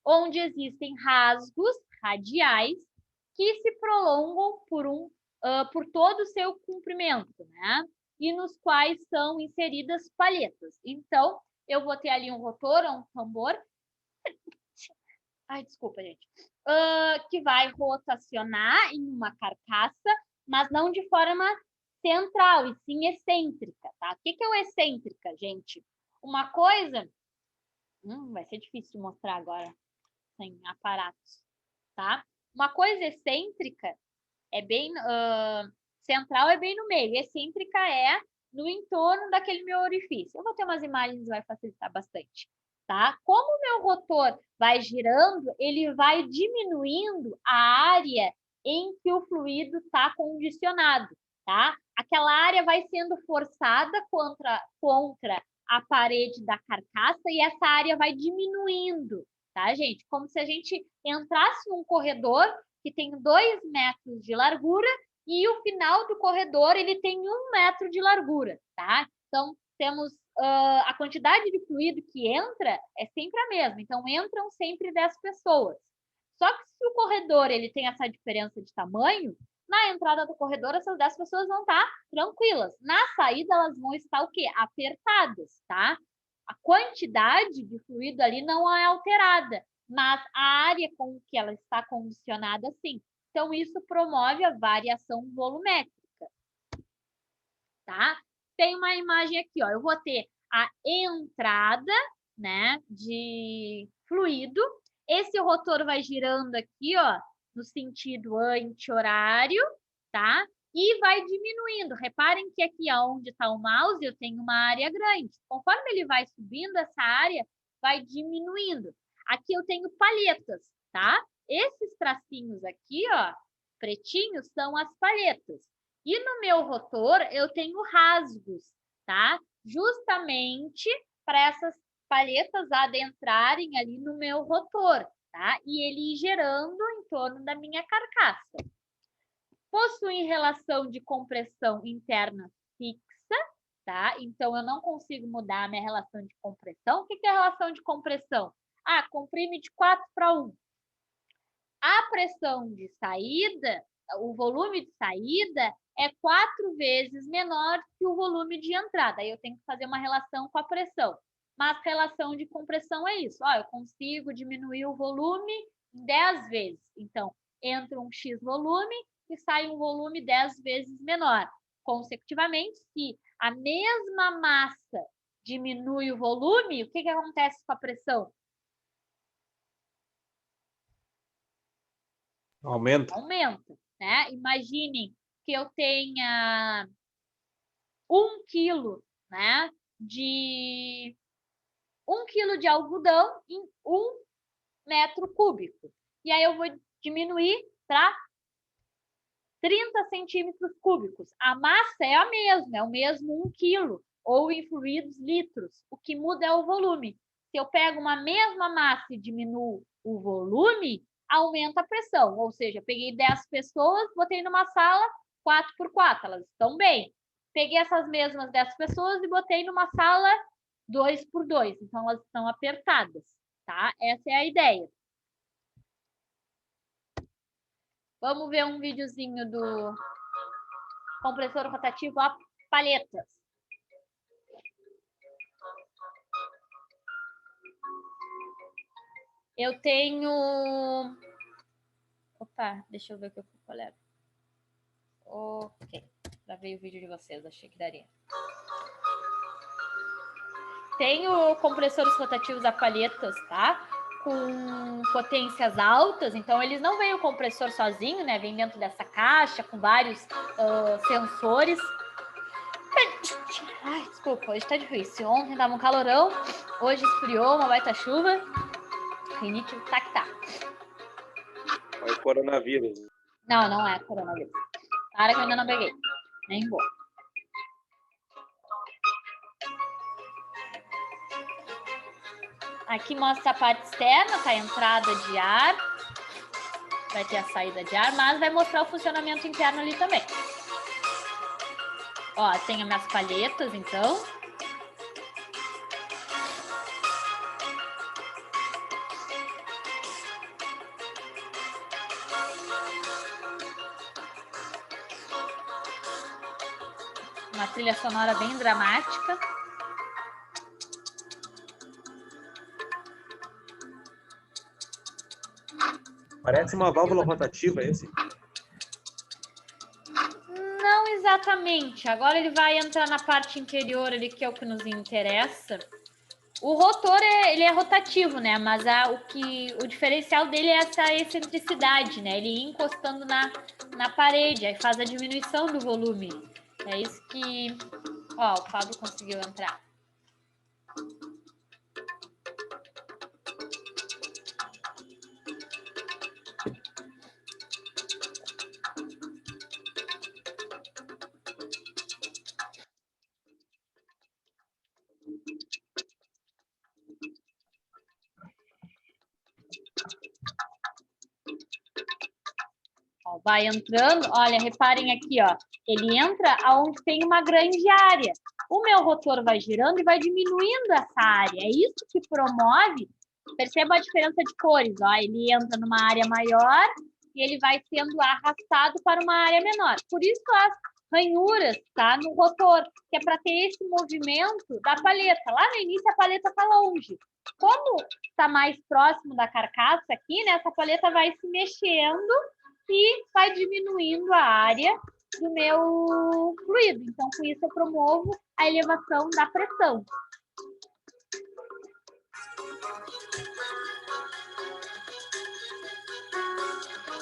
onde existem rasgos radiais que se prolongam por todo o seu comprimento, né? E nos quais são inseridas palhetas. Então, eu vou ter ali um rotor, um tambor. Ai, desculpa, gente. Que vai rotacionar em uma carcaça, mas não de forma central, e sim excêntrica, tá? O que é o excêntrica, gente? Uma coisa... vai ser difícil de mostrar agora, sem aparatos, tá? Uma coisa excêntrica é bem... central é bem no meio, excêntrica é no entorno daquele meu orifício. Eu vou ter umas imagens que vai facilitar bastante, tá? Como o meu rotor vai girando, ele vai diminuindo a área em que o fluido está condicionado, tá? Aquela área vai sendo forçada contra a parede da carcaça e essa área vai diminuindo, tá, gente? Como se a gente entrasse num corredor que tem 2 metros de largura e o final do corredor ele tem 1 metro de largura, tá? Então, temos a quantidade de fluido que entra é sempre a mesma. Então, entram sempre 10 pessoas. Só que se o corredor ele tem essa diferença de tamanho, na entrada do corredor essas 10 pessoas vão estar tranquilas. Na saída elas vão estar o quê? Apertadas, tá? A quantidade de fluido ali não é alterada, mas a área com que ela está condicionada, sim. Então, isso promove a variação volumétrica, tá? Tem uma imagem aqui, ó. Eu vou ter a entrada, né, de fluido. Esse rotor vai girando aqui, ó, no sentido anti-horário, tá? E vai diminuindo. Reparem que aqui onde está o mouse eu tenho uma área grande. Conforme ele vai subindo, essa área vai diminuindo. Aqui eu tenho palhetas, tá? Esses tracinhos aqui, ó, pretinhos, são as palhetas. E no meu rotor eu tenho rasgos, tá? Justamente para essas palhetas adentrarem ali no meu rotor, tá? E ele ir gerando em torno da minha carcaça. Possuem relação de compressão interna fixa, tá? Então, eu não consigo mudar a minha relação de compressão. O que é a relação de compressão? Ah, comprime de 4:1. A pressão de saída, o volume de saída é 4 vezes menor que o volume de entrada. Aí eu tenho que fazer uma relação com a pressão. Mas relação de compressão é isso. Ó, eu consigo diminuir o volume em 10 vezes. Então, entra um X volume e sai um volume 10 vezes menor. Consecutivamente, se a mesma massa diminui o volume, o que acontece com a pressão? Aumenta. Aumenta, né? Imaginem que eu tenha 1 quilo, né, de 1 quilo de algodão em 1 metro cúbico. E aí eu vou diminuir para 30 centímetros cúbicos. A massa é a mesma, é o mesmo 1 quilo, ou em fluidos, litros. O que muda é o volume. Se eu pego uma mesma massa e diminuo o volume, aumenta a pressão. Ou seja, peguei 10 pessoas, botei numa sala 4x4, elas estão bem. Peguei essas mesmas 10 pessoas e botei numa sala 2x2, então elas estão apertadas, tá? Essa é a ideia. Vamos ver um videozinho do compressor rotativo a palhetas. Eu tenho... Opa, deixa eu ver o que eu fui colega. Ok, gravei o vídeo de vocês, achei que daria. Tenho compressores rotativos a palhetas, tá? Com potências altas, então eles não vêm o compressor sozinho, né? Vem dentro dessa caixa com vários sensores. Ai, desculpa, hoje tá difícil. Ontem tava um calorão, hoje esfriou, uma baita chuva. Rinite tá que tá. É o coronavírus. Não, não é coronavírus. Para que eu ainda não peguei. Nem vou. Aqui mostra a parte externa, tá? A entrada de ar. Vai ter a saída de ar, mas vai mostrar o funcionamento interno ali também. Ó, tem as minhas palhetas, então. Uma trilha sonora bem dramática. Parece uma válvula rotativa esse. Não exatamente. Agora ele vai entrar na parte interior ali, que é o que nos interessa. O rotor ele é rotativo, né? Mas o diferencial dele é essa excentricidade, né? Ele ir encostando na parede, aí faz a diminuição do volume. É isso que... Ó, o Fábio conseguiu entrar. vai entrando, olha, reparem aqui, ó, ele entra aonde tem uma grande área. O meu rotor vai girando e vai diminuindo essa área. É isso que promove, perceba a diferença de cores, ó, ele entra numa área maior e ele vai sendo arrastado para uma área menor. Por isso as ranhuras, tá, no rotor, que é para ter esse movimento da paleta. Lá no início a paleta está longe. Como está mais próximo da carcaça aqui, né, essa paleta vai se mexendo e vai diminuindo a área do meu fluido. Então, com isso, eu promovo a elevação da pressão.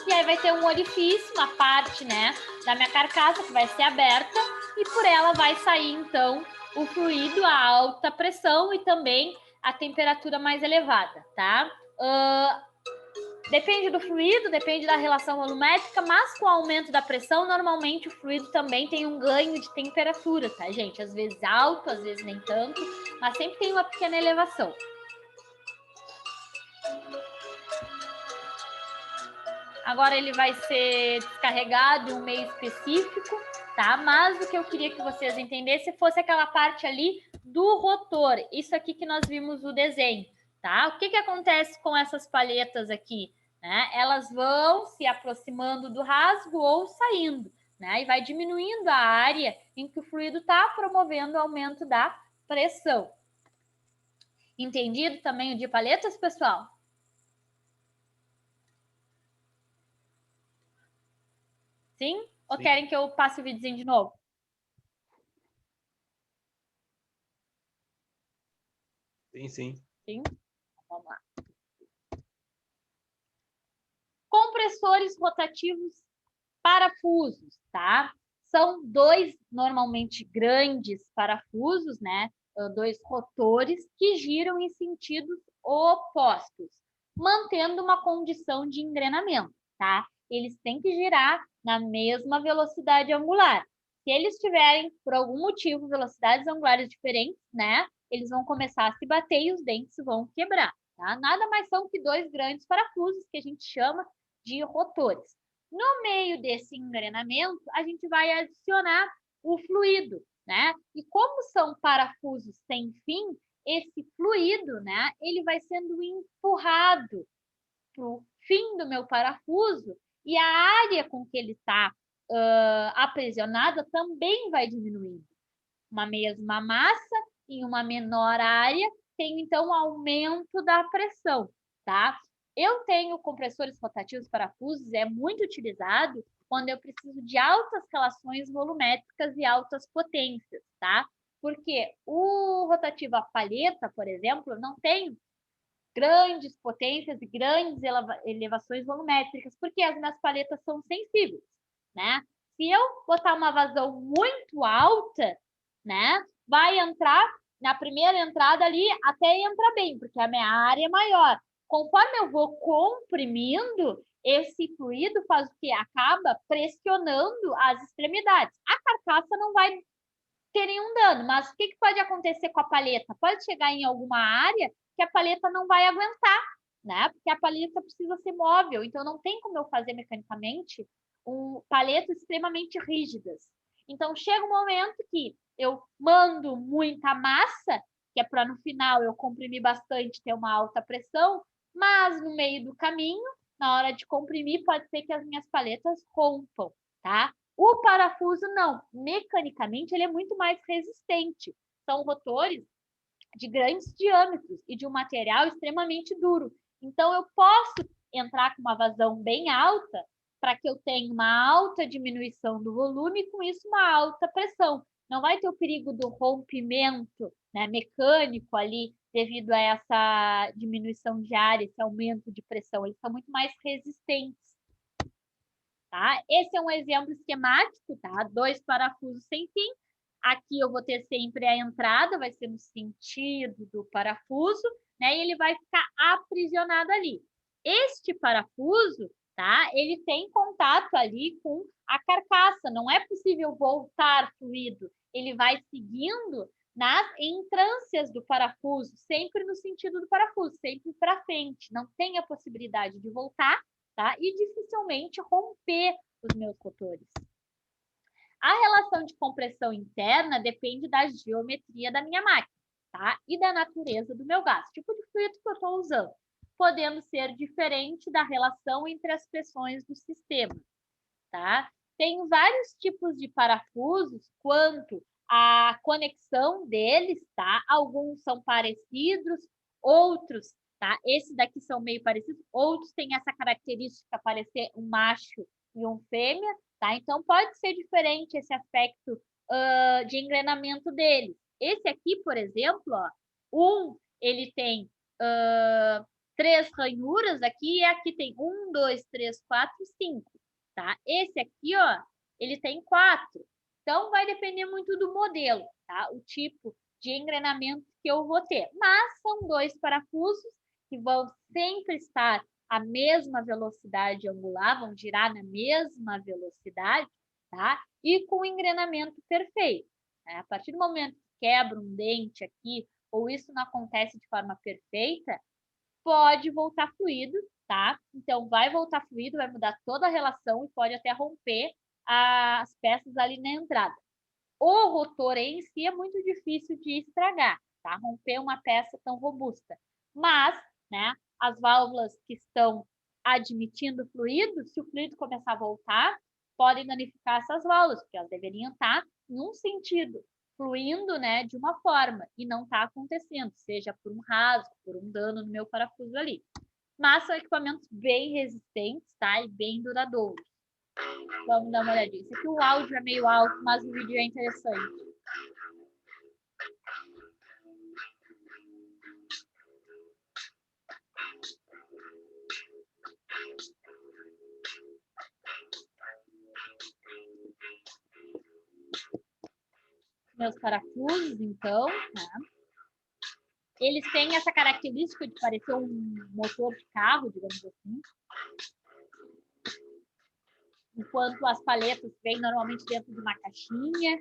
E aí vai ter um orifício na parte, né, da minha carcaça, que vai ser aberta, e por ela vai sair, então, o fluido a alta pressão e também a temperatura mais elevada, tá? Depende do fluido, depende da relação volumétrica, mas com o aumento da pressão, normalmente o fluido também tem um ganho de temperatura, tá, gente? Às vezes alto, às vezes nem tanto, mas sempre tem uma pequena elevação. Agora ele vai ser descarregado em um meio específico, tá? Mas o que eu queria que vocês entendessem fosse aquela parte ali do rotor. Isso aqui que nós vimos no desenho, tá? O que acontece com essas palhetas aqui? Né? Elas vão se aproximando do rasgo ou saindo, né? E vai diminuindo a área em que o fluido está, promovendo o aumento da pressão. Entendido também o de palhetas, pessoal? Sim? Ou querem que eu passe o videozinho de novo? Sim, sim. Sim? Vamos lá. Compressores rotativos parafusos, tá? São dois, normalmente, grandes parafusos, né? Dois rotores que giram em sentidos opostos, mantendo uma condição de engrenamento, tá? Eles têm que girar na mesma velocidade angular. Se eles tiverem, por algum motivo, velocidades angulares diferentes, né? Eles vão começar a se bater e os dentes vão quebrar, tá? Nada mais são que dois grandes parafusos que a gente chama de rotores. No meio desse engrenamento, a gente vai adicionar o fluido, né? E como são parafusos sem fim, esse fluido, né, ele vai sendo empurrado para o fim do meu parafuso e a área com que ele está aprisionada também vai diminuindo. Uma mesma massa em uma menor área tem, então, aumento da pressão, tá? Eu tenho compressores rotativos parafusos, é muito utilizado quando eu preciso de altas relações volumétricas e altas potências, tá? Porque o rotativo a palheta, por exemplo, não tem grandes potências e grandes elevações volumétricas, porque as minhas palhetas são sensíveis, né? Se eu botar uma vazão muito alta, né, vai entrar na primeira entrada ali, até entra bem, porque a minha área é maior. Conforme eu vou comprimindo, esse fluido faz o que? Acaba pressionando as extremidades. A carcaça não vai ter nenhum dano, mas o que pode acontecer com a palheta? Pode chegar em alguma área que a palheta não vai aguentar, né? Porque a palheta precisa ser móvel, então não tem como eu fazer mecanicamente palhetas extremamente rígidas. Então chega um momento que eu mando muita massa, que é para no final eu comprimir bastante, ter uma alta pressão, mas no meio do caminho, na hora de comprimir, pode ser que as minhas palhetas rompam, tá? O parafuso não, mecanicamente ele é muito mais resistente. São rotores de grandes diâmetros e de um material extremamente duro. Então eu posso entrar com uma vazão bem alta para que eu tenha uma alta diminuição do volume e com isso uma alta pressão. Não vai ter o perigo do rompimento, né, mecânico ali devido a essa diminuição de área, esse aumento de pressão. Eles são muito mais resistentes. Tá? Esse é um exemplo esquemático, tá? Dois parafusos sem fim. Aqui eu vou ter sempre a entrada, vai ser no sentido do parafuso, né? E ele vai ficar aprisionado ali. Este parafuso, tá? Ele tem contato ali com a carcaça, não é possível voltar fluido. Ele vai seguindo nas entrâncias do parafuso, sempre no sentido do parafuso, sempre para frente. Não tem a possibilidade de voltar, tá? E dificilmente romper os meus rotores. A relação de compressão interna depende da geometria da minha máquina, tá? E da natureza do meu gás, tipo de fluido que eu estou usando, podendo ser diferente da relação entre as pressões do sistema, tá? Tem vários tipos de parafusos quanto à conexão deles, tá? Alguns são parecidos, outros, tá? Esses daqui são meio parecidos, outros têm essa característica de parecer um macho e um fêmea, tá? Então, pode ser diferente esse aspecto de engrenamento deles. Esse aqui, por exemplo, ó, ele tem 3 ranhuras aqui, e aqui tem 1, 2, 3, 4, 5, tá? Esse aqui, ó, ele tem 4. Então, vai depender muito do modelo, tá? O tipo de engrenamento que eu vou ter. Mas são 2 parafusos que vão sempre estar à mesma velocidade angular, vão girar na mesma velocidade, tá? E com o engrenamento perfeito, né? A partir do momento que quebra um dente aqui, ou isso não acontece de forma perfeita, pode voltar fluido, tá? Então, vai voltar fluido, vai mudar toda a relação e pode até romper as peças ali na entrada. O rotor em si é muito difícil de estragar, tá? Romper uma peça tão robusta. Mas, né, as válvulas que estão admitindo fluido, se o fluido começar a voltar, podem danificar essas válvulas, porque elas deveriam estar em um sentido, fluindo, né, de uma forma, e não está acontecendo, seja por um rasgo, por um dano no meu parafuso ali. Mas são equipamentos bem resistentes, tá? E bem duradouros. Vamos dar uma olhadinha. Esse aqui o áudio é meio alto, mas o vídeo é interessante. Meus parafusos, então, tá? Eles têm essa característica de parecer um motor de carro, digamos assim. Enquanto as paletas vêm normalmente dentro de uma caixinha.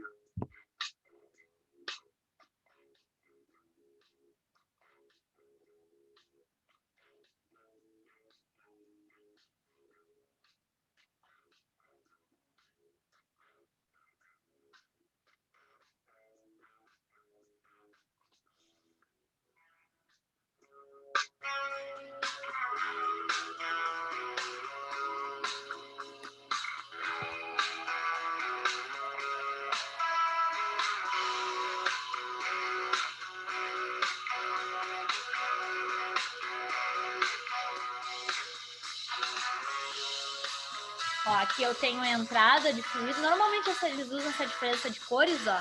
Ó, aqui eu tenho a entrada de fluido. Normalmente eles usam essa diferença de cores, ó.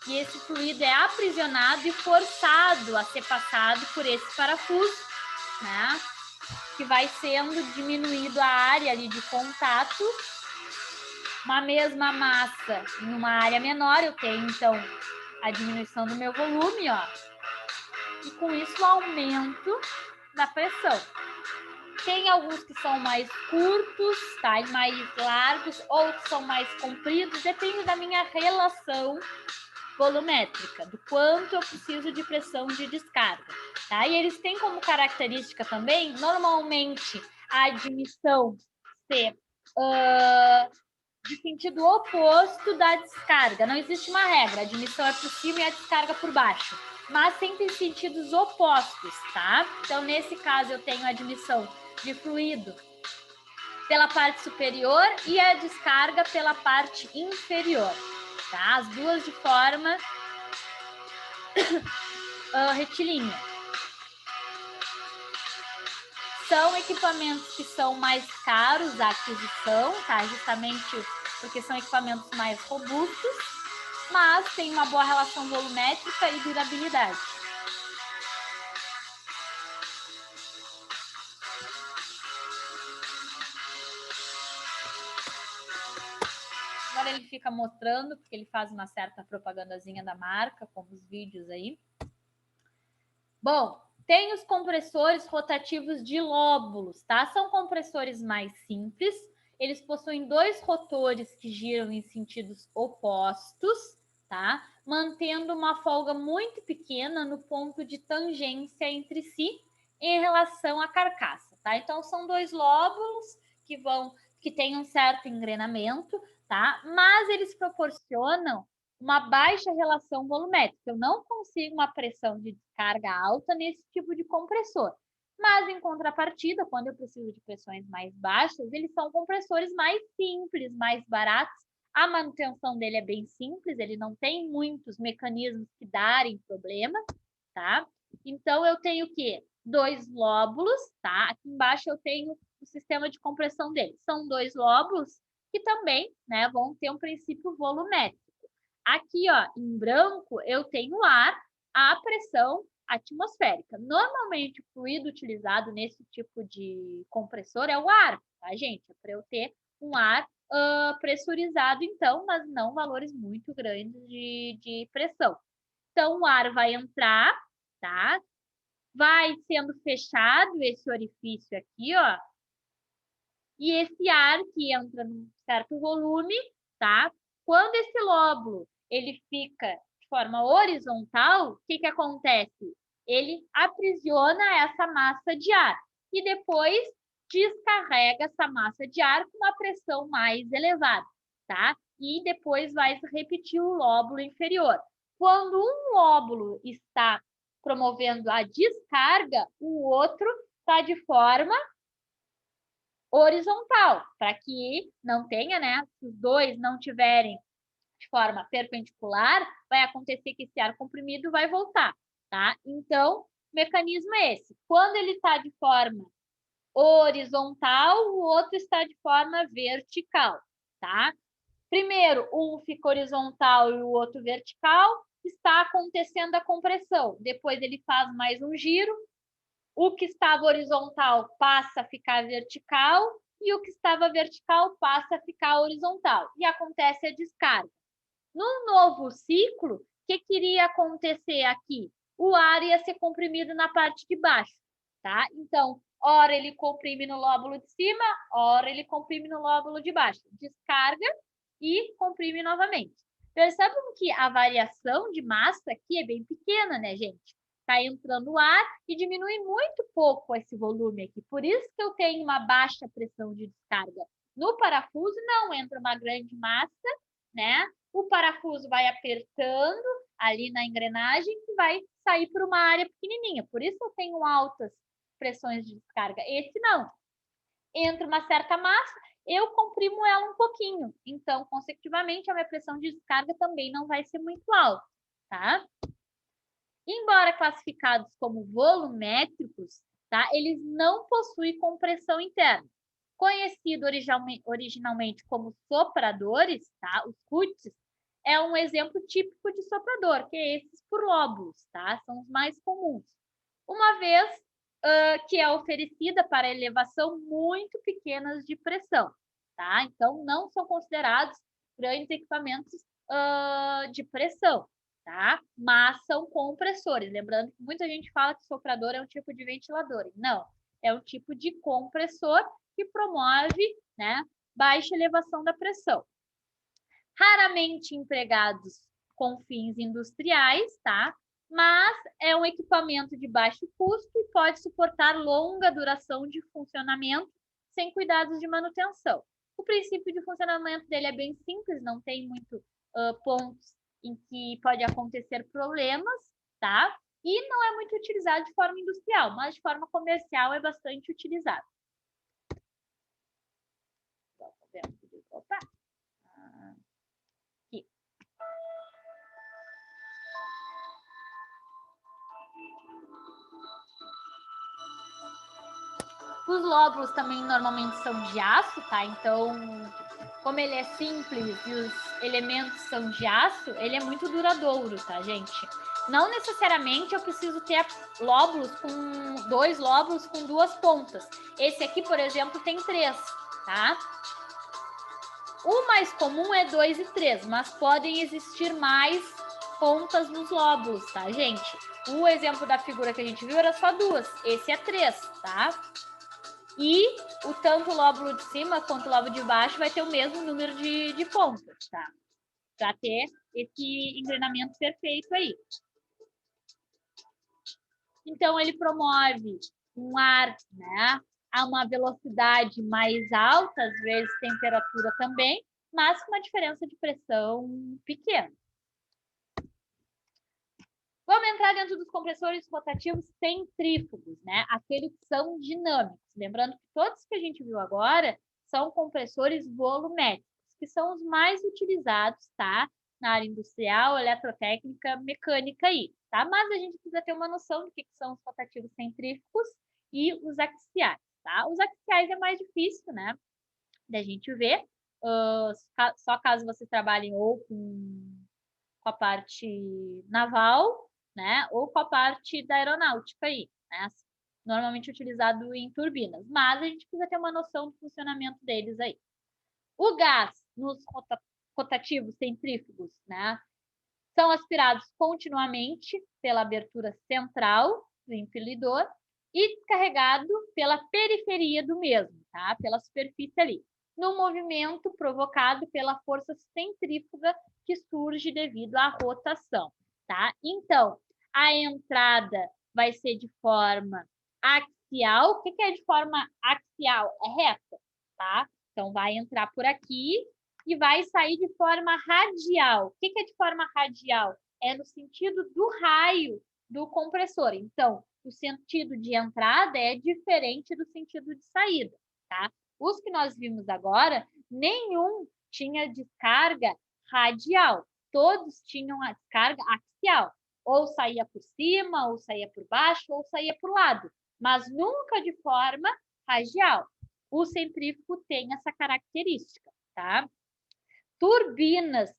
E esse fluido é aprisionado e forçado a ser passado por esse parafuso, né? Que vai sendo diminuído a área ali de contato. Uma mesma massa numa área menor, eu tenho, então, a diminuição do meu volume, ó. E com isso, o aumento da pressão. Tem alguns que são mais curtos, tá? E mais largos, outros são mais compridos, depende da minha relação volumétrica, do quanto eu preciso de pressão de descarga, tá? E eles têm como característica também, normalmente, a admissão ser de sentido oposto da descarga. Não existe uma regra, a admissão é por cima e a descarga por baixo, mas sempre em sentidos opostos, tá? Então, nesse caso, eu tenho a admissão de fluido pela parte superior e a descarga pela parte inferior, tá? As duas de forma retilínea. São equipamentos que são mais caros a aquisição, tá? Justamente porque são equipamentos mais robustos, mas tem uma boa relação volumétrica e durabilidade. Agora ele fica mostrando, porque ele faz uma certa propagandazinha da marca, como os vídeos aí. Bom, tem os compressores rotativos de lóbulos, tá? São compressores mais simples. Eles possuem 2 rotores que giram em sentidos opostos, tá? Mantendo uma folga muito pequena no ponto de tangência entre si em relação à carcaça, tá? Então, são 2 lóbulos que vão que tem um certo engrenamento, tá? Mas eles proporcionam uma baixa relação volumétrica. Eu não consigo uma pressão de descarga alta nesse tipo de compressor. Mas, em contrapartida, quando eu preciso de pressões mais baixas, eles são compressores mais simples, mais baratos. A manutenção dele é bem simples, ele não tem muitos mecanismos que darem problema, tá? Então, eu tenho o quê? 2 lóbulos, tá? Aqui embaixo eu tenho o sistema de compressão dele. São 2 lóbulos que também, né, vão ter um princípio volumétrico. Aqui, ó, em branco, eu tenho ar à pressão atmosférica. Normalmente, o fluido utilizado nesse tipo de compressor é o ar, tá, gente? É para eu ter um ar pressurizado, então, mas não valores muito grandes de pressão. Então, o ar vai entrar, tá? Vai sendo fechado esse orifício aqui, ó. E esse ar que entra num certo volume, tá? Quando esse lóbulo ele fica de forma horizontal, o que acontece? Ele aprisiona essa massa de ar e depois descarrega essa massa de ar com uma pressão mais elevada, tá? E depois vai repetir o lóbulo inferior. Quando um lóbulo está promovendo a descarga, o outro está de forma horizontal, para que não tenha, né? Se os dois não tiverem de forma perpendicular, vai acontecer que esse ar comprimido vai voltar, tá? Então, o mecanismo é esse. Quando ele está de forma horizontal, o outro está de forma vertical, tá? Primeiro, um fica horizontal e o outro vertical, está acontecendo a compressão. Depois ele faz mais um giro, o que estava horizontal passa a ficar vertical e o que estava vertical passa a ficar horizontal. E acontece a descarga. No novo ciclo, o que iria acontecer aqui? O ar ia ser comprimido na parte de baixo, tá? Então, ora ele comprime no lóbulo de cima, ora ele comprime no lóbulo de baixo. Descarga e comprime novamente. Percebam que a variação de massa aqui é bem pequena, né, gente? Está entrando ar e diminui muito pouco esse volume aqui. Por isso que eu tenho uma baixa pressão de descarga. No parafuso, não entra uma grande massa, né? O parafuso vai apertando ali na engrenagem e vai sair por uma área pequenininha. Por isso eu tenho altas pressões de descarga. Esse não. Entra uma certa massa, eu comprimo ela um pouquinho. Então, consecutivamente, a minha pressão de descarga também não vai ser muito alta, tá? Embora classificados como volumétricos, tá? Eles não possuem compressão interna. Conhecido originalmente como sopradores, tá? Os CUTs, é um exemplo típico de soprador, que é esses por lóbulos, tá? São os mais comuns. Uma vez que é oferecida para elevação muito pequenas de pressão, tá? Então, não são considerados grandes equipamentos de pressão, tá? Mas são compressores. Lembrando que muita gente fala que soprador é um tipo de ventilador. Não, é um tipo de compressor que promove, né, baixa elevação da pressão. Raramente empregados com fins industriais, tá? Mas é um equipamento de baixo custo e pode suportar longa duração de funcionamento sem cuidados de manutenção. O princípio de funcionamento dele é bem simples, não tem muito pontos em que pode acontecer problemas, tá? E não é muito utilizado de forma industrial, mas de forma comercial é bastante utilizado. Opa! Aqui. Os lóbulos também normalmente são de aço, tá? Então, como ele é simples e os elementos são de aço, ele é muito duradouro, tá, gente? Não necessariamente eu preciso ter lóbulos com 2 lóbulos com 2 pontas. Esse aqui, por exemplo, tem 3, tá? O mais comum é 2 e 3, mas podem existir mais pontas nos lóbulos, tá, gente? O exemplo da figura que a gente viu era só 2, esse é 3, tá? E o tanto o lóbulo de cima quanto o lóbulo de baixo vai ter o mesmo número de pontas, tá? Para ter esse engrenamento perfeito aí. Então, ele promove um ar, né, a uma velocidade mais alta, às vezes temperatura também, mas com uma diferença de pressão pequena. Vamos entrar dentro dos compressores rotativos centrífugos, né? Aqueles que são dinâmicos. Lembrando que todos que a gente viu agora são compressores volumétricos, que são os mais utilizados, tá? Na área industrial, eletrotécnica, mecânica aí, tá? Mas a gente precisa ter uma noção do que são os rotativos centrífugos e os axiais, tá? Os axiais é mais difícil, né? Da gente ver, só caso vocês trabalhem ou com a parte naval, né? Ou com a parte da aeronáutica aí, né? Normalmente utilizado em turbinas, mas a gente precisa ter uma noção do funcionamento deles aí. O gás nos rotativos centrífugos, né? São aspirados continuamente pela abertura central do impelidor e descarregado pela periferia do mesmo, tá? Pela superfície ali, no movimento provocado pela força centrífuga que surge devido à rotação, tá? Então, a entrada vai ser de forma axial. O que é de forma axial? É reta, tá? Então, vai entrar por aqui e vai sair de forma radial. O que é de forma radial? É no sentido do raio do compressor. Então, o sentido de entrada é diferente do sentido de saída, tá? Os que nós vimos agora, nenhum tinha descarga radial. Todos tinham a descarga axial. Ou saía por cima, ou saía por baixo, ou saía por lado. Mas nunca de forma radial. O centrífugo tem essa característica, tá? Turbinas,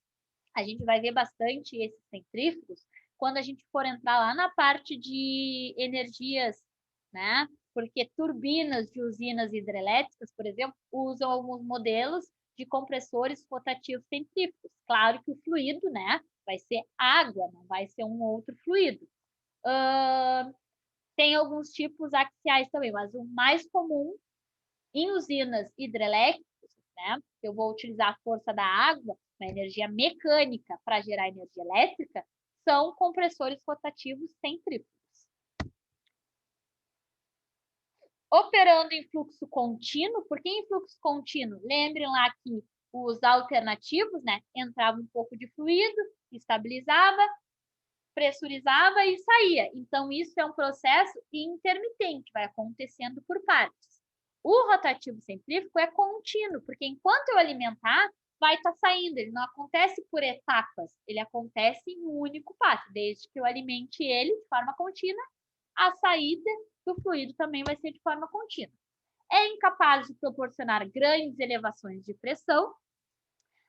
a gente vai ver bastante esses centrífugos quando a gente for entrar lá na parte de energias, né? Porque turbinas de usinas hidrelétricas, por exemplo, usam alguns modelos de compressores rotativos centrífugos. Claro que o fluido, né, vai ser água, não vai ser um outro fluido. Tem alguns tipos axiais também, mas o mais comum em usinas hidrelétricas, né, eu vou utilizar a força da água, uma energia mecânica, para gerar energia elétrica, são compressores rotativos centrífugos. Operando em fluxo contínuo, por que em fluxo contínuo? Lembrem lá que os alternativos, né, entrava um pouco de fluido, estabilizava, pressurizava e saía. Então, isso é um processo intermitente, vai acontecendo por partes. O rotativo centrífugo é contínuo, porque enquanto eu alimentar, vai estar saindo. Ele não acontece por etapas, ele acontece em um único passo. Desde que eu alimente ele de forma contínua, a saída do fluido também vai ser de forma contínua. É incapaz de proporcionar grandes elevações de pressão.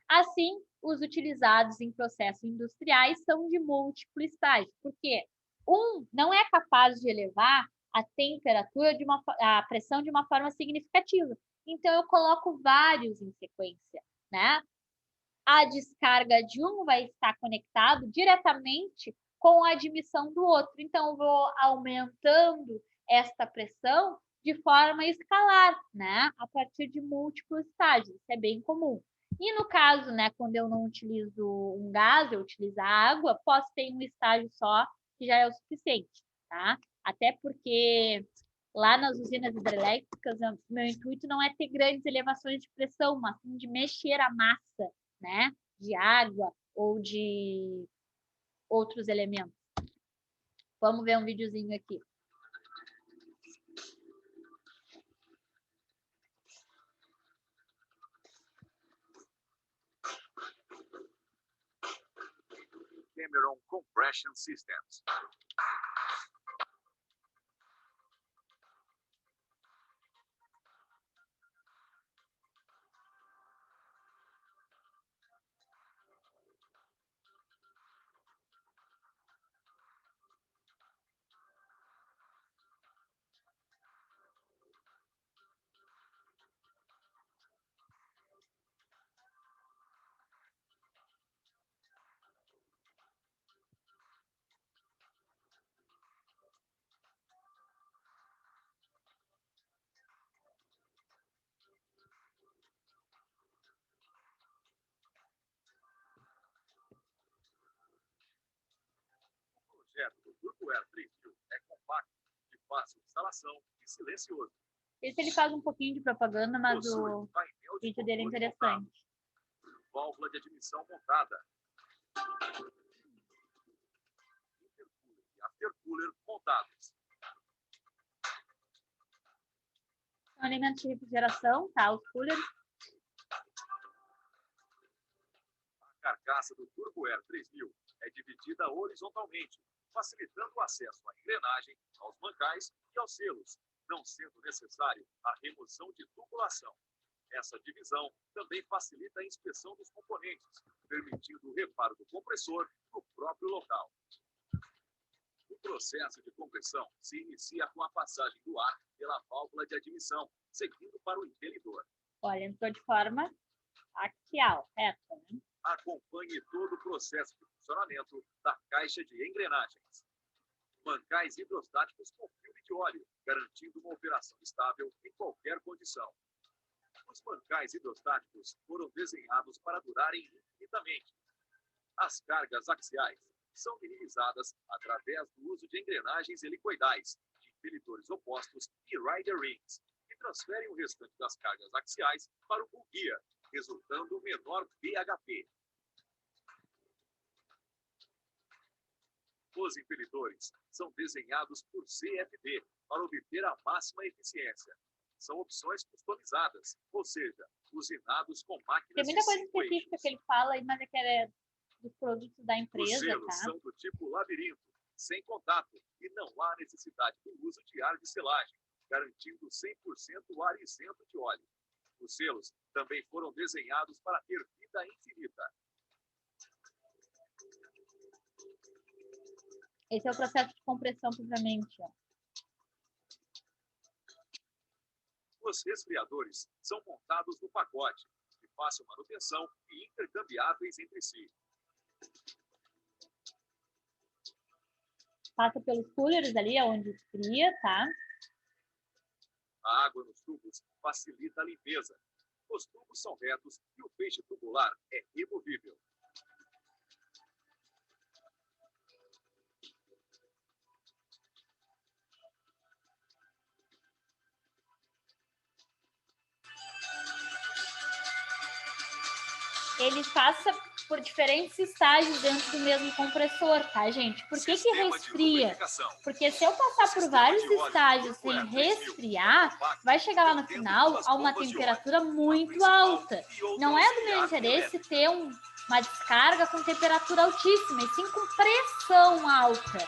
Assim, os utilizados em processos industriais são de múltiplo estágio, porque um não é capaz de elevar a temperatura a pressão de uma forma significativa. Então, eu coloco vários em sequência, né? A descarga de um vai estar conectado diretamente com a admissão do outro. Então, eu vou aumentando esta pressão de forma escalar, né? A partir de múltiplos estágios. Isso é bem comum. E no caso, né, quando eu não utilizo um gás, eu utilizo a água, posso ter um estágio só que já é o suficiente, tá? Até porque lá nas usinas hidrelétricas, meu intuito não é ter grandes elevações de pressão, mas sim de mexer a massa, né, de água ou de outros elementos. Vamos ver um videozinho aqui. Cameron Compression Systems. O projeto do Grupo Air Trifil é compacto, de fácil instalação e silencioso. Esse ele faz um pouquinho de propaganda, mas Possui o painel de vídeo dele é controle interessante. montado, válvula de admissão montada, intercooler e aftercooler montados. Alimentos de refrigeração, tá? Os coolers. A carcaça do Turbo Air 3000 é dividida horizontalmente, facilitando o acesso à engrenagem, aos mancais e aos selos, não sendo necessário a remoção de tubulação. Essa divisão também facilita a inspeção dos componentes, permitindo o reparo do compressor no próprio local. O processo de compressão se inicia com a passagem do ar pela válvula de admissão, seguindo para o impelidor. Olha, entrou de forma axial, reta, né? Acompanhe todo o processo de funcionamento da caixa de engrenagens. Mancais hidrostáticos com filme de óleo, garantindo uma operação estável em qualquer condição. Os mancais hidrostáticos foram desenhados para durarem infinitamente. As cargas axiais são minimizadas através do uso de engrenagens helicoidais, de impelidores opostos e rider rings, que transferem o restante das cargas axiais para o bull gear, resultando menor BHP. Os impelidores são desenhados por CFD para obter a máxima eficiência. São opções customizadas, ou seja, usinados com máquinas Tem muita de coisa 5 específica eixos. que ele fala, mas é que é dos produtos da Os empresa, selos tá? são do tipo labirinto, sem contato, e não há necessidade do uso de ar de selagem, garantindo 100% ar isento de óleo. Os selos também foram desenhados para ter vida infinita. Esse é o processo de compressão propriamente. Ó. Os resfriadores são montados no pacote, de fácil manutenção e intercambiáveis entre si. Passa pelos coolers ali, onde esfria, tá? A água nos tubos facilita a limpeza. Os tubos são retos e o feixe tubular é removível. Ele passa por diferentes estágios dentro do mesmo compressor, tá, gente? Por que que Sistema de resfria? lubrificação. Porque se eu passar por Sistema vários de óleo estágios Turbo sem Air 3000 resfriar, compacto, vai chegar lá no contendo final duas a uma bombas de temperatura óleo, muito principal alta. e outra Não é do meu auxiliar interesse elétrica. ter uma descarga com temperatura altíssima, e sim com pressão alta,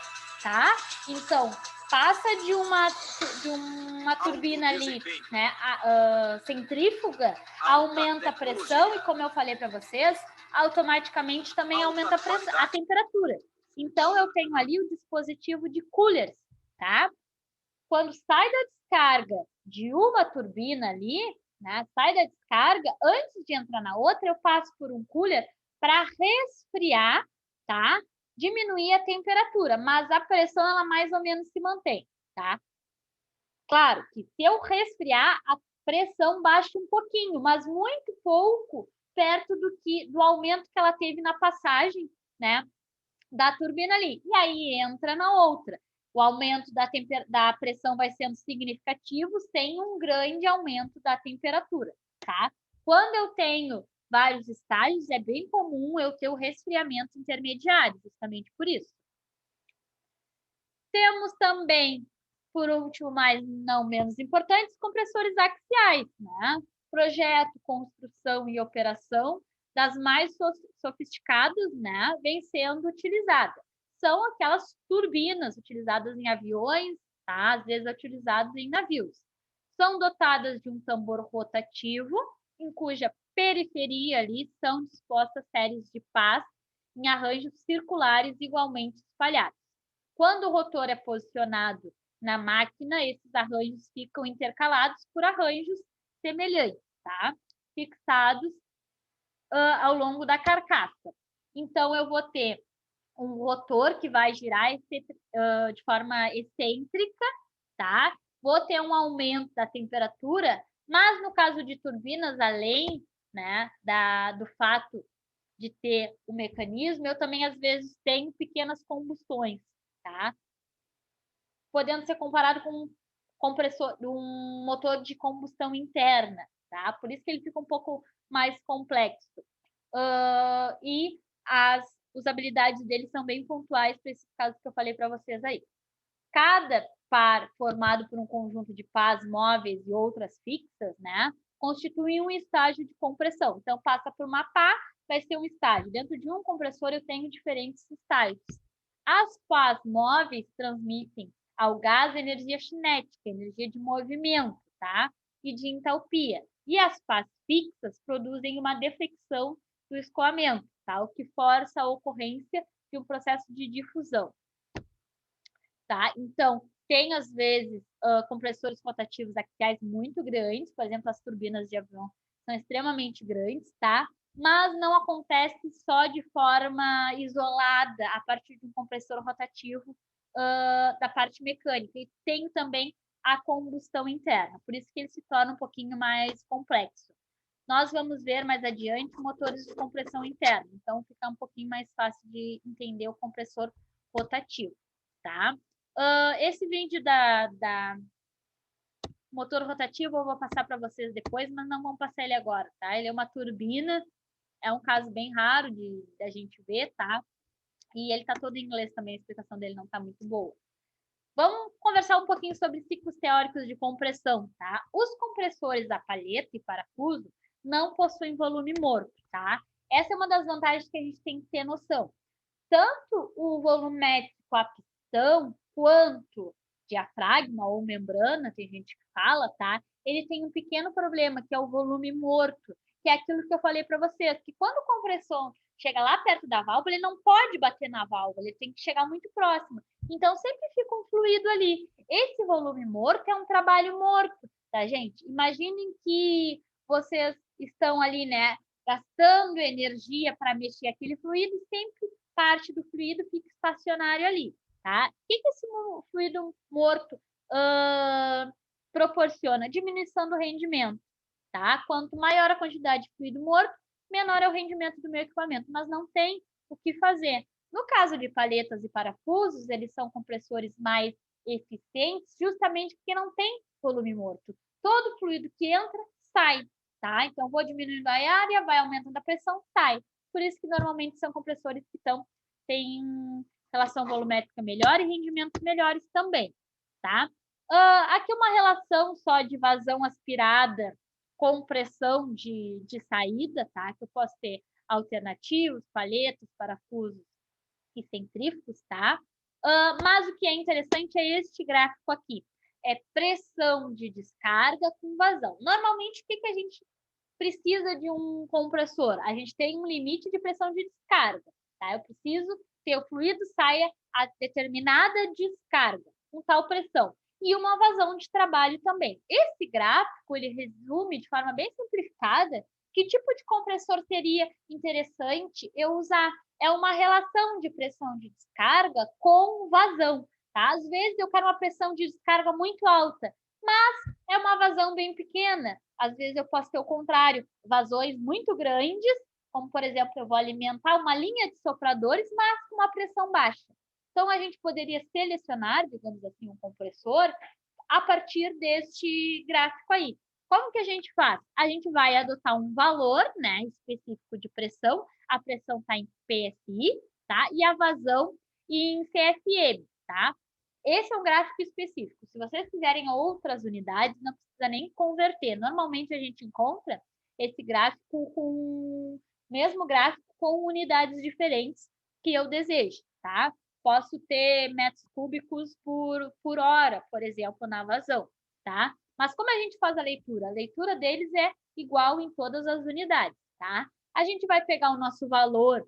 tá? Então, passa de uma turbina ali, né, centrífuga, aumenta a pressão e, como eu falei para vocês, automaticamente também aumenta a temperatura. Então, eu tenho ali o dispositivo de coolers, tá? Quando sai da descarga de uma turbina ali, né, sai da descarga, antes de entrar na outra, eu passo por um cooler para resfriar, tá? Diminuir a temperatura, mas a pressão, ela mais ou menos se mantém, tá? Claro que se eu resfriar, a pressão baixa um pouquinho, mas muito pouco, perto do aumento que ela teve na passagem, né, da turbina ali. E aí entra na outra. O aumento da pressão vai sendo significativo sem um grande aumento da temperatura, tá? Quando eu tenho vários estágios, é bem comum eu ter o resfriamento intermediário, justamente por isso. Temos também, por último, mas não menos importante, os compressores axiais, né? Projeto, construção e operação das mais sofisticadas, né, vem sendo utilizada. São aquelas turbinas utilizadas em aviões, tá? Às vezes utilizadas em navios. São dotadas de um tambor rotativo, em cuja periferia ali são dispostas séries de pás em arranjos circulares igualmente espalhados. Quando o rotor é posicionado na máquina, esses arranjos ficam intercalados por arranjos semelhantes, tá? Fixados ao longo da carcaça. Então, eu vou ter um rotor que vai girar de forma excêntrica, tá? Vou ter um aumento da temperatura, mas no caso de turbinas, além, né, do fato de ter o mecanismo, eu também, às vezes, tenho pequenas combustões, tá? Podendo ser comparado com motor de combustão interna, tá? Por isso que ele fica um pouco mais complexo. E as usabilidades dele são bem pontuais para esse caso que eu falei para vocês aí. Cada par formado por um conjunto de pás móveis e outras fixas, né, constitui um estágio de compressão. Então, passa por uma pá, vai ser um estágio. Dentro de um compressor, eu tenho diferentes estágios. As pás móveis transmitem ao gás energia cinética, energia de movimento, tá? E de entalpia. E as pás fixas produzem uma deflexão do escoamento, tá? O que força a ocorrência de um processo de difusão. Tá? Então, tem, às vezes, compressores rotativos axiais muito grandes, por exemplo, as turbinas de avião são extremamente grandes, tá? Mas não acontece só de forma isolada a partir de um compressor rotativo da parte mecânica. E tem também a combustão interna, por isso que ele se torna um pouquinho mais complexo. Nós vamos ver mais adiante motores de compressão interna, então fica um pouquinho mais fácil de entender o compressor rotativo, tá? Esse vídeo da motor rotativo eu vou passar para vocês depois, mas não vamos passar ele agora, tá? Ele é uma turbina, é um caso bem raro da gente ver, tá? E ele tá todo em inglês também, a explicação dele não tá muito boa. Vamos conversar um pouquinho sobre ciclos teóricos de compressão, tá? Os compressores a palheta e parafuso não possuem volume morto, tá? Essa é uma das vantagens que a gente tem que ter noção. Tanto o volumétrico a pistão, quanto diafragma ou membrana, tem gente que fala, tá? Ele tem um pequeno problema, que é o volume morto, que é aquilo que eu falei para vocês, que quando o compressor chega lá perto da válvula, ele não pode bater na válvula, ele tem que chegar muito próximo. Então, sempre fica um fluido ali. Esse volume morto é um trabalho morto, tá, gente? Imaginem que vocês estão ali, né, gastando energia para mexer aquele fluido e sempre parte do fluido fica estacionário ali, tá? O que esse fluido morto proporciona? Diminuição do rendimento, tá? Quanto maior a quantidade de fluido morto, menor é o rendimento do meu equipamento, mas não tem o que fazer. No caso de palhetas e parafusos, eles são compressores mais eficientes, justamente porque não tem volume morto. Todo fluido que entra, sai, tá? Então, vou diminuindo a área, vai aumentando a pressão, sai. Por isso que normalmente são compressores que têm relação volumétrica melhor e rendimentos melhores também, tá? Aqui uma relação só de vazão aspirada com pressão de saída, tá? Que eu posso ter alternativos, palhetas, parafusos e centrífugos, tá? Mas o que é interessante é este gráfico aqui. É pressão de descarga com vazão. Normalmente, o que a gente precisa de um compressor? A gente tem um limite de pressão de descarga, tá? Eu preciso que o fluido saia a determinada descarga, com tal pressão. E uma vazão de trabalho também. Esse gráfico, ele resume de forma bem simplificada que tipo de compressor seria interessante eu usar. É uma relação de pressão de descarga com vazão, tá? Às vezes eu quero uma pressão de descarga muito alta, mas é uma vazão bem pequena. Às vezes eu posso ter o contrário, vazões muito grandes, como, por exemplo, eu vou alimentar uma linha de sopradores, mas com uma pressão baixa. Então, a gente poderia selecionar, digamos assim, um compressor a partir deste gráfico aí. Como que a gente faz? A gente vai adotar um valor, né, específico de pressão. A pressão está em PSI, tá? E a vazão em CFM, tá? Esse é um gráfico específico. Se vocês quiserem outras unidades, não precisa nem converter. Normalmente a gente encontra esse gráfico com mesmo gráfico com unidades diferentes que eu desejo, tá? Posso ter metros cúbicos por hora, por exemplo, na vazão, tá? Mas como a gente faz a leitura deles é igual em todas as unidades, tá? A gente vai pegar o nosso valor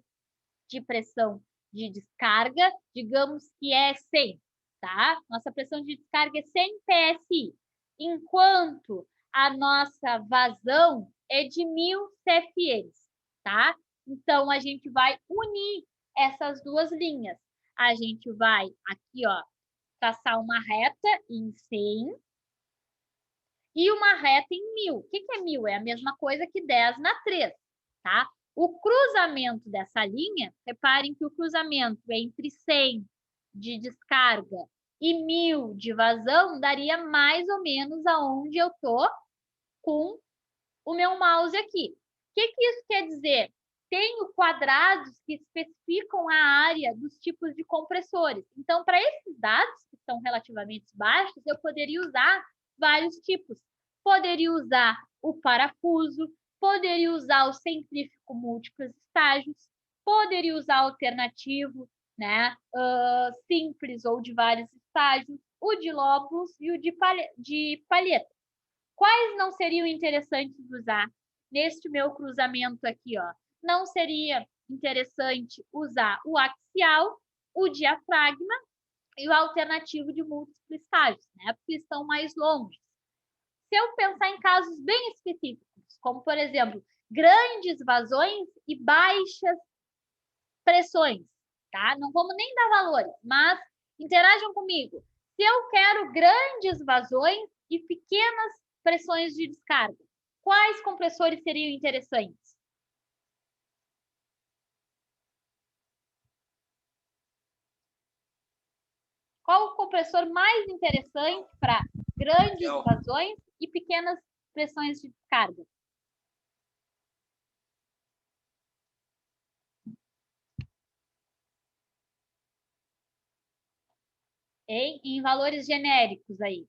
de pressão de descarga, digamos que é 100, tá? Nossa pressão de descarga é 100 PSI, enquanto a nossa vazão é de 1000 CFM, tá? Então, a gente vai unir essas duas linhas. A gente vai aqui, ó, traçar uma reta em 100 e uma reta em 1000. O que é 1000? É a mesma coisa que 10 na 3, tá? O cruzamento dessa linha, reparem que o cruzamento é entre 100 de descarga e 1000 de vazão daria mais ou menos aonde eu tô com o meu mouse aqui. O que isso quer dizer? Tenho quadrados que especificam a área dos tipos de compressores. Então, para esses dados, que são relativamente baixos, eu poderia usar vários tipos. Poderia usar o parafuso, poderia usar o centrífugo múltiplos estágios, poderia usar alternativo, né, simples ou de vários estágios, o de lóbulos e o de palheta. Quais não seriam interessantes usar neste meu cruzamento aqui, ó? Não seria interessante usar o axial, o diafragma e o alternativo de múltiplos estágios, né? Porque estão mais longos. Se eu pensar em casos bem específicos, como, por exemplo, grandes vazões e baixas pressões, tá? Não vamos nem dar valores, mas interajam comigo. Se eu quero grandes vazões e pequenas pressões de descarga, quais compressores seriam interessantes? Qual o compressor mais interessante para grandes vazões e pequenas pressões de descarga? Em valores genéricos aí.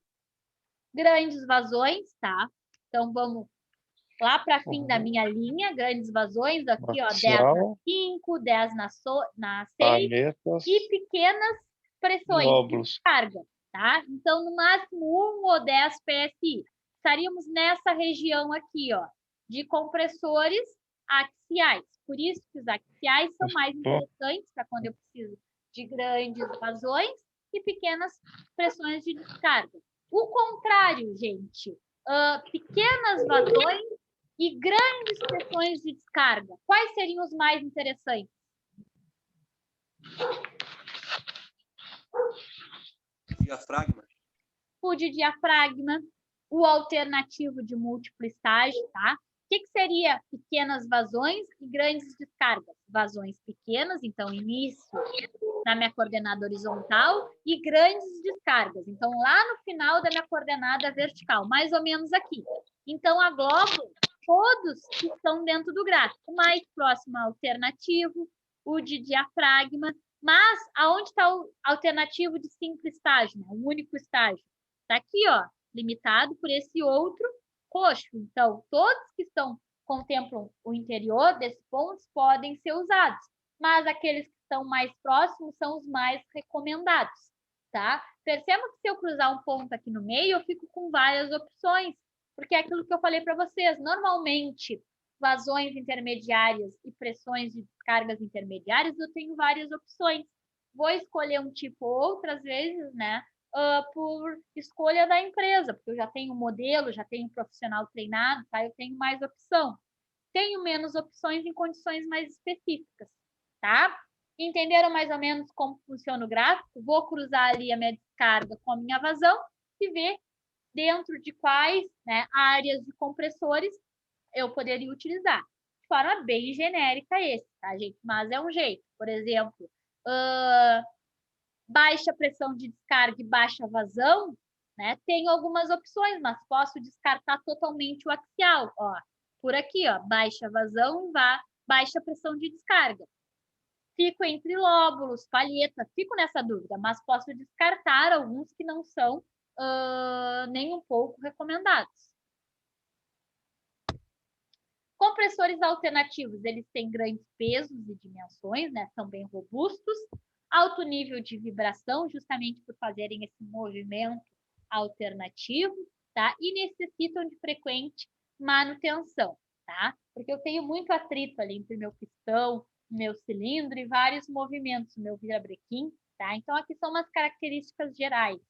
Grandes vazões, tá? Então, vamos lá para fim da minha linha, grandes vazões, aqui, ó, 10 na 5, 10 na 6, e pequenas pressões de descarga, tá? Então, no máximo 1 ou 10 PSI. Estaríamos nessa região aqui, ó, de compressores axiais. Por isso que os axiais são mais interessantes para quando eu preciso de grandes vazões e pequenas pressões de descarga. O contrário, gente, pequenas vazões e grandes pressões de descarga. Quais seriam os mais interessantes? Diafragma. O de diafragma, o alternativo de múltiplo estágio, tá? O que seria pequenas vazões e grandes descargas? Vazões pequenas, então início na minha coordenada horizontal, e grandes descargas. Então, lá no final da minha coordenada vertical, mais ou menos aqui. Então, aglobo todos que estão dentro do gráfico. O mais próximo alternativo, o de diafragma, mas aonde está o alternativo de simples estágio, né? O único estágio? Está aqui, ó, limitado por esse outro coxo. Então, todos que contemplam o interior desses pontos podem ser usados, mas aqueles que estão mais próximos são os mais recomendados, tá? Perceba que se eu cruzar um ponto aqui no meio, eu fico com várias opções, porque é aquilo que eu falei para vocês, normalmente, vazões intermediárias e pressões de descargas intermediárias, eu tenho várias opções. Vou escolher um tipo outras vezes, né? Por escolha da empresa, porque eu já tenho modelo, já tenho profissional treinado, tá? Eu tenho mais opção. Tenho menos opções em condições mais específicas, tá? Entenderam mais ou menos como funciona o gráfico? Vou cruzar ali a minha descarga com a minha vazão e ver dentro de quais, né, áreas de compressores eu poderia utilizar. De forma bem genérica esse, tá, gente? Mas é um jeito. Por exemplo, baixa pressão de descarga e baixa vazão, né? Tenho algumas opções, mas posso descartar totalmente o axial, ó. Por aqui, ó, baixa vazão, baixa pressão de descarga. Fico entre lóbulos, palheta, fico nessa dúvida, mas posso descartar alguns que não são nem um pouco recomendados. Compressores alternativos, eles têm grandes pesos e dimensões, né? São bem robustos, alto nível de vibração, justamente por fazerem esse movimento alternativo, tá? E necessitam de frequente manutenção, tá? Porque eu tenho muito atrito ali entre meu pistão, meu cilindro e vários movimentos, meu virabrequim, tá? Então, aqui são umas características gerais.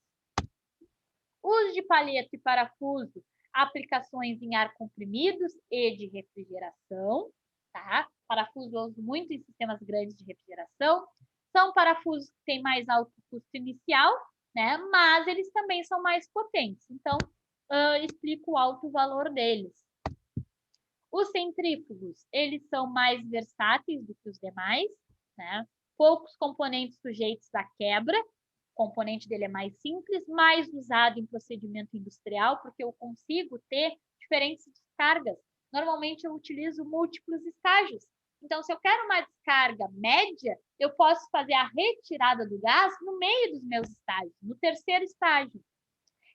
Uso de palheta e parafuso, aplicações em ar comprimidos e de refrigeração, tá? Parafuso eu uso muito em sistemas grandes de refrigeração. São parafusos que têm mais alto custo inicial, né? Mas eles também são mais potentes. Então, explico o alto valor deles. Os centrífugos, eles são mais versáteis do que os demais, né? Poucos componentes sujeitos à quebra, O componente dele é mais simples, mais usado em procedimento industrial, porque eu consigo ter diferentes descargas. Normalmente eu utilizo múltiplos estágios. Então, se eu quero uma descarga média, eu posso fazer a retirada do gás no meio dos meus estágios, no terceiro estágio.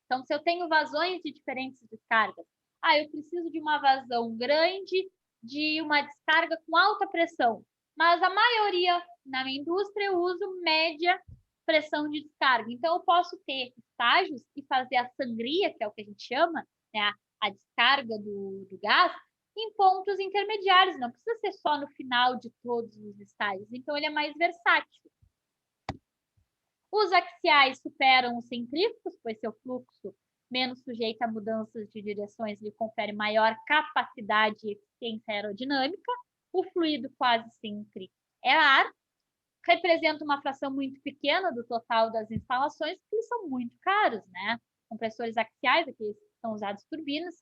Então, se eu tenho vazões de diferentes descargas, eu preciso de uma vazão grande, de uma descarga com alta pressão, mas a maioria na minha indústria eu uso média pressão de descarga. Então, eu posso ter estágios e fazer a sangria, que é o que a gente chama, né, a descarga do gás, em pontos intermediários, não precisa ser só no final de todos os estágios. Então, ele é mais versátil. Os axiais superam os centrífugos, pois seu fluxo, menos sujeito a mudanças de direções, lhe confere maior capacidade e eficiência aerodinâmica. O fluido quase sempre é ar. Representa uma fração muito pequena do total das instalações, porque eles são muito caros, né? Compressores axiais, aqui são usados turbinas,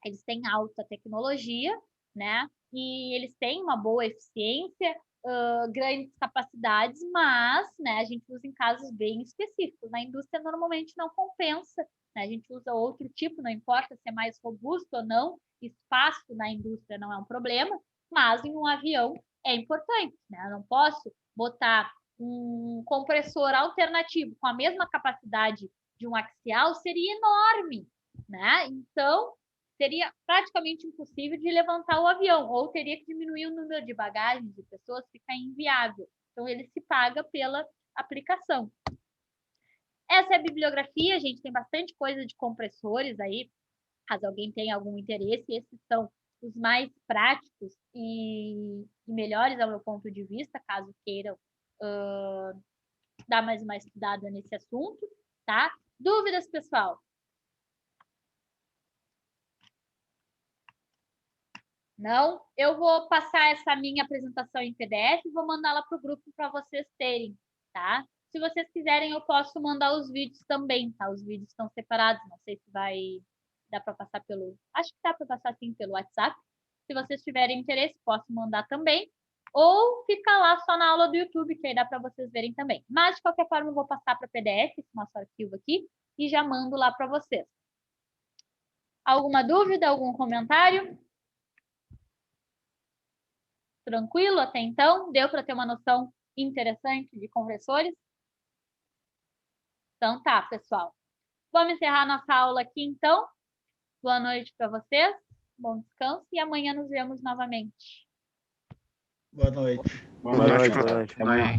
eles têm alta tecnologia, né? E eles têm uma boa eficiência, grandes capacidades, mas, né, a gente usa em casos bem específicos. Na indústria, normalmente não compensa, né? A gente usa outro tipo, não importa se é mais robusto ou não, espaço na indústria não é um problema, mas em um avião é importante, né? Eu não posso botar um compressor alternativo com a mesma capacidade de um axial, seria enorme, né? Então, seria praticamente impossível de levantar o avião, ou teria que diminuir o número de bagagens de pessoas, fica inviável. Então, ele se paga pela aplicação. Essa é a bibliografia, a gente tem bastante coisa de compressores aí, caso alguém tenha algum interesse, esses são os mais práticos e melhores ao meu ponto de vista, caso queiram dar mais uma estudada nesse assunto, tá? Dúvidas, pessoal? Não? Eu vou passar essa minha apresentação em PDF e vou mandá-la para o grupo para vocês terem, tá? Se vocês quiserem, eu posso mandar os vídeos também, tá? Os vídeos estão separados, não sei se vai dar para passar pelo... Acho que dá para passar sim pelo WhatsApp. Se vocês tiverem interesse, posso mandar também. Ou fica lá só na aula do YouTube, que aí dá para vocês verem também. Mas, de qualquer forma, eu vou passar para PDF, esse nosso arquivo aqui, e já mando lá para vocês. Alguma dúvida, algum comentário? Tranquilo até então? Deu para ter uma noção interessante de compressores? Então tá, pessoal. Vamos encerrar nossa aula aqui então. Boa noite para vocês. Bom descanso e amanhã nos vemos novamente. Boa noite. Boa noite. Boa noite. Amanhã.